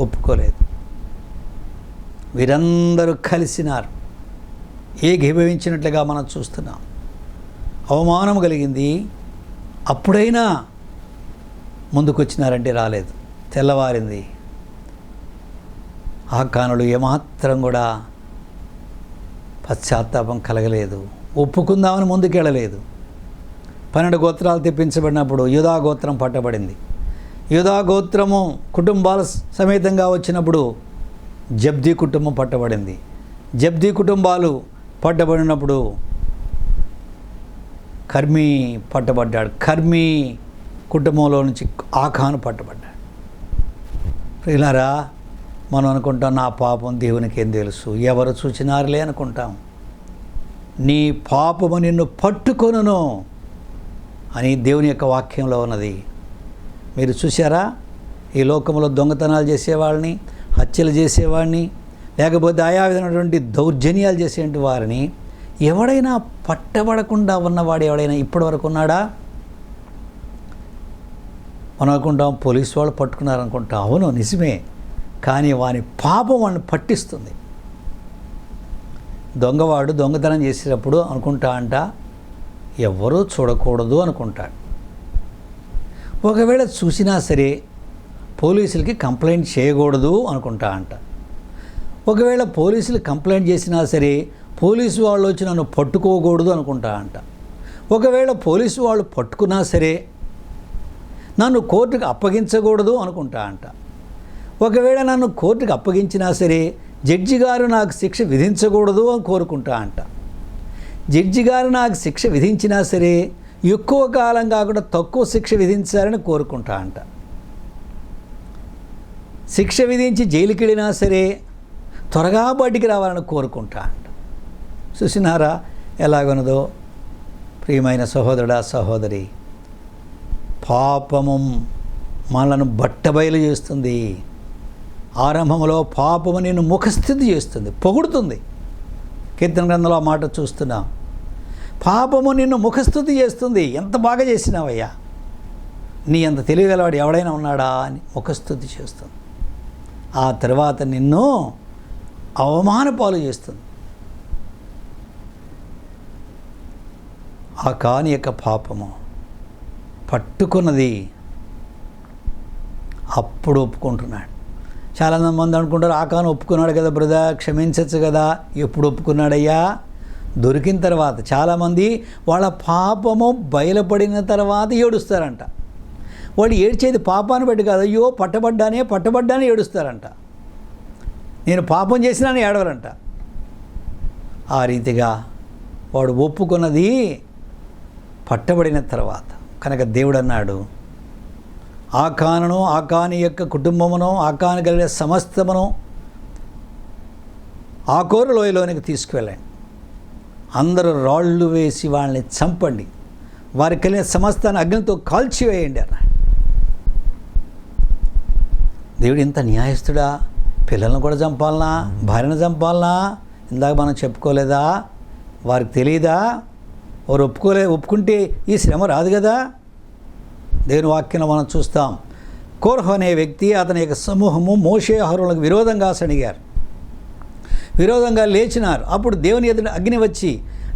ఒప్పుకోలేదు. వీరందరూ కలిసినారు, ఏకీభవించినట్లుగా మనం చూస్తున్నాం. అవమానం కలిగింది. అప్పుడైనా ముందుకొచ్చినారంటే రాలేదు. తెల్లవారింది. ఆ కానులు ఏమాత్రం కూడా పశ్చాత్తాపం కలగలేదు, ఒప్పుకుందామని ముందుకెళ్ళలేదు. 12 గోత్రాలు తెప్పించబడినప్పుడు యూదా గోత్రం పట్టబడింది. యూదా గోత్రము కుటుంబాల సమేతంగా వచ్చినప్పుడు జబ్దీ కుటుంబం పట్టబడింది. జబ్దీ కుటుంబాలు పట్టబడినప్పుడు కర్మీ పట్టబడ్డాడు. కర్మీ కుటుంబంలో నుంచి ఆకాను పట్టబడ్డాడు. ప్రియులారా, మనం అనుకుంటాం నా పాపం దేవునికి ఏం తెలుసు, ఎవరు చూచినారులే అనుకుంటాం. నీ పాపము నిన్ను పట్టుకొనును అని దేవుని యొక్క వాక్యంలో ఉన్నది. మీరు చూసారా, ఈ లోకంలో దొంగతనాలు చేసేవాళ్ళని, హత్యలు చేసేవాడిని, లేకపోతే ఆయా విధమైనటువంటి దౌర్జన్యాలు చేసేటువంటి వారిని ఎవడైనా పట్టబడకుండా ఉన్నవాడు ఎవడైనా ఇప్పటి వరకు ఉన్నాడా? మనం అనుకుంటాం పోలీసు వాళ్ళు పట్టుకున్నారనుకుంటాం. అవును, నిజమే. కానీ వాని పాపం వాడిని పట్టిస్తుంది. దొంగవాడు దొంగతనం చేసేటప్పుడు అనుకుంటా ఎవరూ చూడకూడదు అనుకుంటాడు. ఒకవేళ చూసినా సరే పోలీసులకి కంప్లైంట్ చేయకూడదు అనుకుంటా ఒకవేళ పోలీసులు కంప్లైంట్ చేసినా సరే పోలీసు వాళ్ళు వచ్చి నన్ను పట్టుకోకూడదు అనుకుంటా ఒకవేళ పోలీసు వాళ్ళు పట్టుకున్నా సరే నన్ను కోర్టుకు అప్పగించకూడదు అనుకుంటా ఒకవేళ నన్ను కోర్టుకు అప్పగించినా సరే జడ్జి గారు నాకు శిక్ష విధించకూడదు అని కోరుకుంటా జడ్జి గారు నాకు శిక్ష విధించినా సరే ఎక్కువ కాలం కాకుండా తక్కువ శిక్ష విధించాలని కోరుకుంటా శిక్ష విధించి జైలుకి వెళ్ళినా సరే త్వరగా బయటికి రావాలని కోరుకుంటా చూసినారా ఎలాగొనదో? ప్రియమైన సహోదరుడా, సహోదరి, పాపము మనలను బట్టబయలు చేస్తుంది. ఆరంభంలో పాపము నిన్ను ముఖస్థితి చేస్తుంది, పొగుడుతుంది. కీర్తన గ్రంథంలో ఆ మాట చూస్తున్నాం. పాపము నిన్ను ముఖస్థుతి చేస్తుంది. ఎంత బాగా చేసినావయ్యా, నీ అంత తెలివిగలవాడు ఎవడైనా ఉన్నాడా అని ముఖస్థుతి చేస్తుంది. ఆ తర్వాత నిన్ను అవమానపాలు చేస్తుంది. ఆ కాని యొక్క పాపము పట్టుకున్నది. అప్పుడు ఒప్పుకుంటున్నాడు. చాలామంది అనుకుంటారు ఆకాను ఒప్పుకున్నాడు కదా బ్రదర్, క్షమించచ్చు కదా. ఎప్పుడు ఒప్పుకున్నాడయ్యా? దొరికిన తర్వాత. చాలామంది వాళ్ళ పాపము బయలుపడిన తర్వాత ఏడుస్తారంట. వాడు ఏడ్చేది పాపాన్ని బట్టి కాదు, అయ్యో పట్టబడ్డానే ఏడుస్తారంట. నేను పాపం చేసినాను ఏడవరంట. ఆ రీతిగా వాడు ఒప్పుకున్నది పట్టబడిన తర్వాత. కనుక దేవుడు అన్నాడు, ఆకానును ఆకాని యొక్క కుటుంబమును ఆకాను కలిగిన సమస్తమును ఆకోరు లోయలోనికి తీసుకువెళ్ళండి. అందరూ రాళ్ళు వేసి వాళ్ళని చంపండి, వారికి కలిగిన సమస్తాన్ని అగ్నితో కాల్చివేయండి అన్నాడు. దేవుడు ఇంత న్యాయస్తుడా? పిల్లలను కూడా చంపాలనా? భార్యను చంపాలనా? ఇందాక మనం చెప్పుకోలేదా? వారికి తెలియదా? వారు ఒప్పుకుంటే ఈ శ్రమ రాదు కదా. దేవుని వాక్యంలో మనం చూస్తాం. కోరహు అనే వ్యక్తి, అతని యొక్క సమూహము మోషే అహరోనులకు విరోధంగా సణిగారు, విరోధంగా లేచినారు. అప్పుడు దేవుని ఎదుట అగ్ని వచ్చి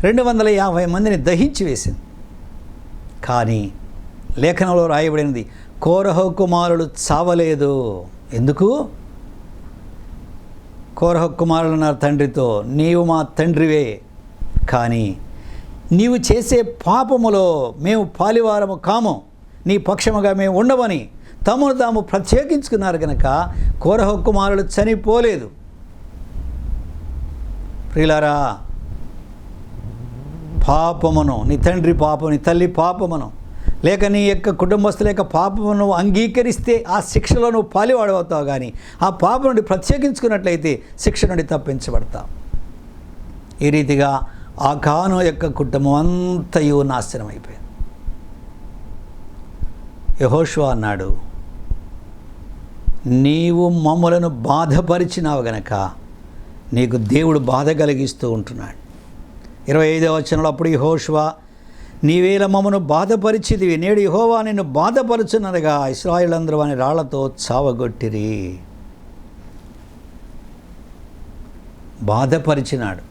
250 మందిని దహించి వేసింది. కానీ లేఖనంలో రాయబడినది, కోరహు కుమారులు చావలేదు. ఎందుకు? కోరహు కుమారులు అన్నారు తండ్రితో, నీవు మా తండ్రివే, కానీ నీవు చేసే పాపములో మేము పాలివారము కాము, నీ పక్షముగా మేము ఉండవని తమను తాము ప్రత్యేకించుకున్నారు కనుక కోరహు కుమారులు చనిపోలేదు. ప్రియులారా, పాపమును, నీ తండ్రి పాపము, నీ తల్లి పాపమును, లేక నీ యొక్క కుటుంబస్తుల యొక్క పాపమును అంగీకరిస్తే ఆ శిక్షలో నువ్వు పాలివాడవుతావు. కానీ ఆ పాపం నుండి ప్రత్యేకించుకున్నట్లయితే శిక్ష నుండి తప్పించబడతావు. ఈ రీతిగా ఆకాను యొక్క కుటుంబం అంతయు నాశనం అయిపోయింది. యెహోషువ అన్నాడు, నీవు మమ్ములను బాధపరిచినావు గనక నీకు దేవుడు బాధ కలిగిస్తూ ఉంటున్నాడు. 25వ వచనంలో అప్పుడు యెహోషువ, నీవేల మమ్మను బాధపరిచితివి, నేడు యెహోవా నిన్ను బాధపరుచుననగా ఇశ్రాయేలందరూ వాని రాళ్లతో చావగొట్టిరి. బాధపరిచినాడు.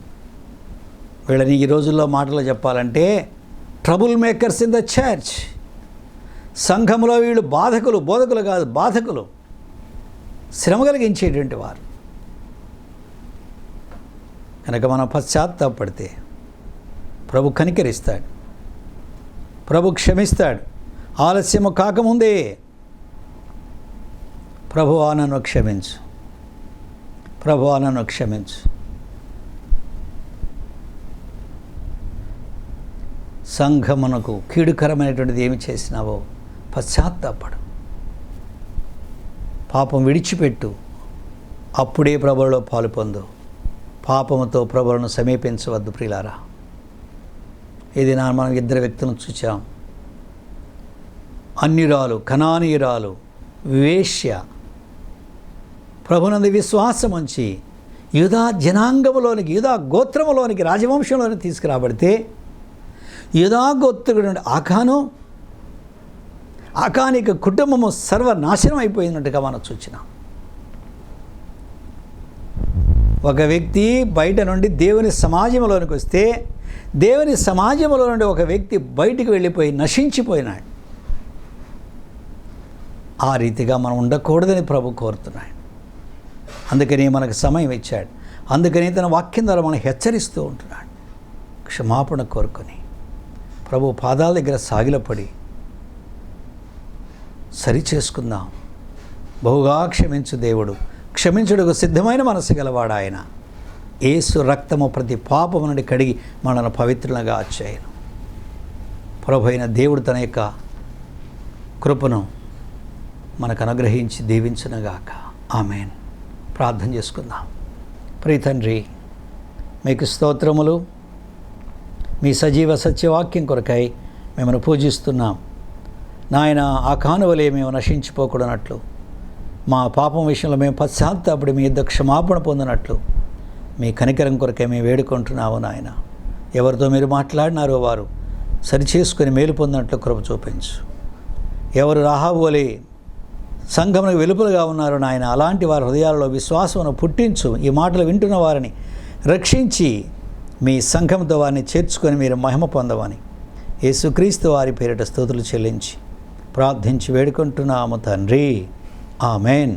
వీళ్ళని ఈ రోజుల్లో మాటలో చెప్పాలంటే trouble makers in the church. సంఘంలో వీళ్ళు బాధకులు, బోధకులు కాదు, బాధకులు, శ్రమ కలిగించేటువంటి వారు. కనుక మనం పశ్చాత్తాపడితే ప్రభు కనికరిస్తాడు, ప్రభు క్షమిస్తాడు. ఆలస్యము కాకముందే ప్రభువా నన్ను క్షమించు, ప్రభువా నన్ను క్షమించు. సంఘమునకు కీడుకరమైనటువంటిది ఏమి చేసినావో పశ్చాత్తాపడు, పాపం విడిచిపెట్టు, అప్పుడే ప్రభువులో పాలు పొందు. పాపముతో ప్రభువును సమీపించవద్దు ప్రియులారా. ఇది మనం ఇద్దరు వ్యక్తులను చూచాం. అన్యురాలు, కనానీయురాలు, వేశ్య ప్రభునందు విశ్వాసం ఉంచి యూదా జనాంగములోనికి, యూదా గోత్రములోనికి, రాజవంశంలోనికి తీసుకురాబడితే యూదా గోత్రుడు ఆకానిక కుటుంబము సర్వనాశనం అయిపోయినట్టుగా మనం చూచినాం. ఒక వ్యక్తి బయట నుండి దేవుని సమాజంలోనికి వస్తే, దేవుని సమాజంలో నుండి ఒక వ్యక్తి బయటికి వెళ్ళిపోయి నశించిపోయినాడు. ఆ రీతిగా మనం ఉండకూడదని ప్రభు కోరుతున్నాడు. అందుకని మనకు సమయం ఇచ్చాడు. అందుకని తన వాక్యం ద్వారా మనం హెచ్చరిస్తూ ఉంటున్నాడు. క్షమాపణ కోరుకొని ప్రభు పాదాల దగ్గర సాగిలపడి సరి చేసుకుందాం. బహుగా క్షమించు దేవుడు, క్షమించుటకు సిద్ధమైన మనసు గలవాడు ఆయన. యేసు రక్తము ప్రతి పాపము నుండి కడిగి మనల్ని పవిత్రులుగా చేయను. ప్రభు అయిన దేవుడు తన యొక్క కృపను మనకు అనుగ్రహించి దీవించునుగాక. ఆమేన్. ప్రార్థన చేసుకుందాం. ప్రియ తండ్రి, మీకు స్తోత్రములు. మీ సజీవ సత్యవాక్యం కొరకై మిమ్మల్ని పూజిస్తున్నాం. నాయన, ఆ కానువలే మేము నశించిపోకూడనట్లు, మా పాపం విషయంలో మేము పశ్చాత్తాపడి మీ యుద్ధ క్షమాపణ పొందినట్లు మీ కనికరం కొరకై మేము వేడుకుంటున్నాము నాయన. ఎవరితో మీరు మాట్లాడినారో వారు సరిచేసుకొని మేలు పొందినట్లు కృప చూపించు. ఎవరు రాహాబు వలె సంఘమునకు వెలుపలుగా ఉన్నారు నాయన, అలాంటి వారి హృదయాలలో విశ్వాసమును పుట్టించు. ఈ మాటలు వింటున్న వారిని రక్షించి మీ సంఘంతో వారిని చేర్చుకొని మీరు మహిమ పొందవని యేసుక్రీస్తు వారి పేరిట స్తుతులు చెల్లించి ప్రార్థించి వేడుకుంటున్నాము తండ్రి. ఆమెన్.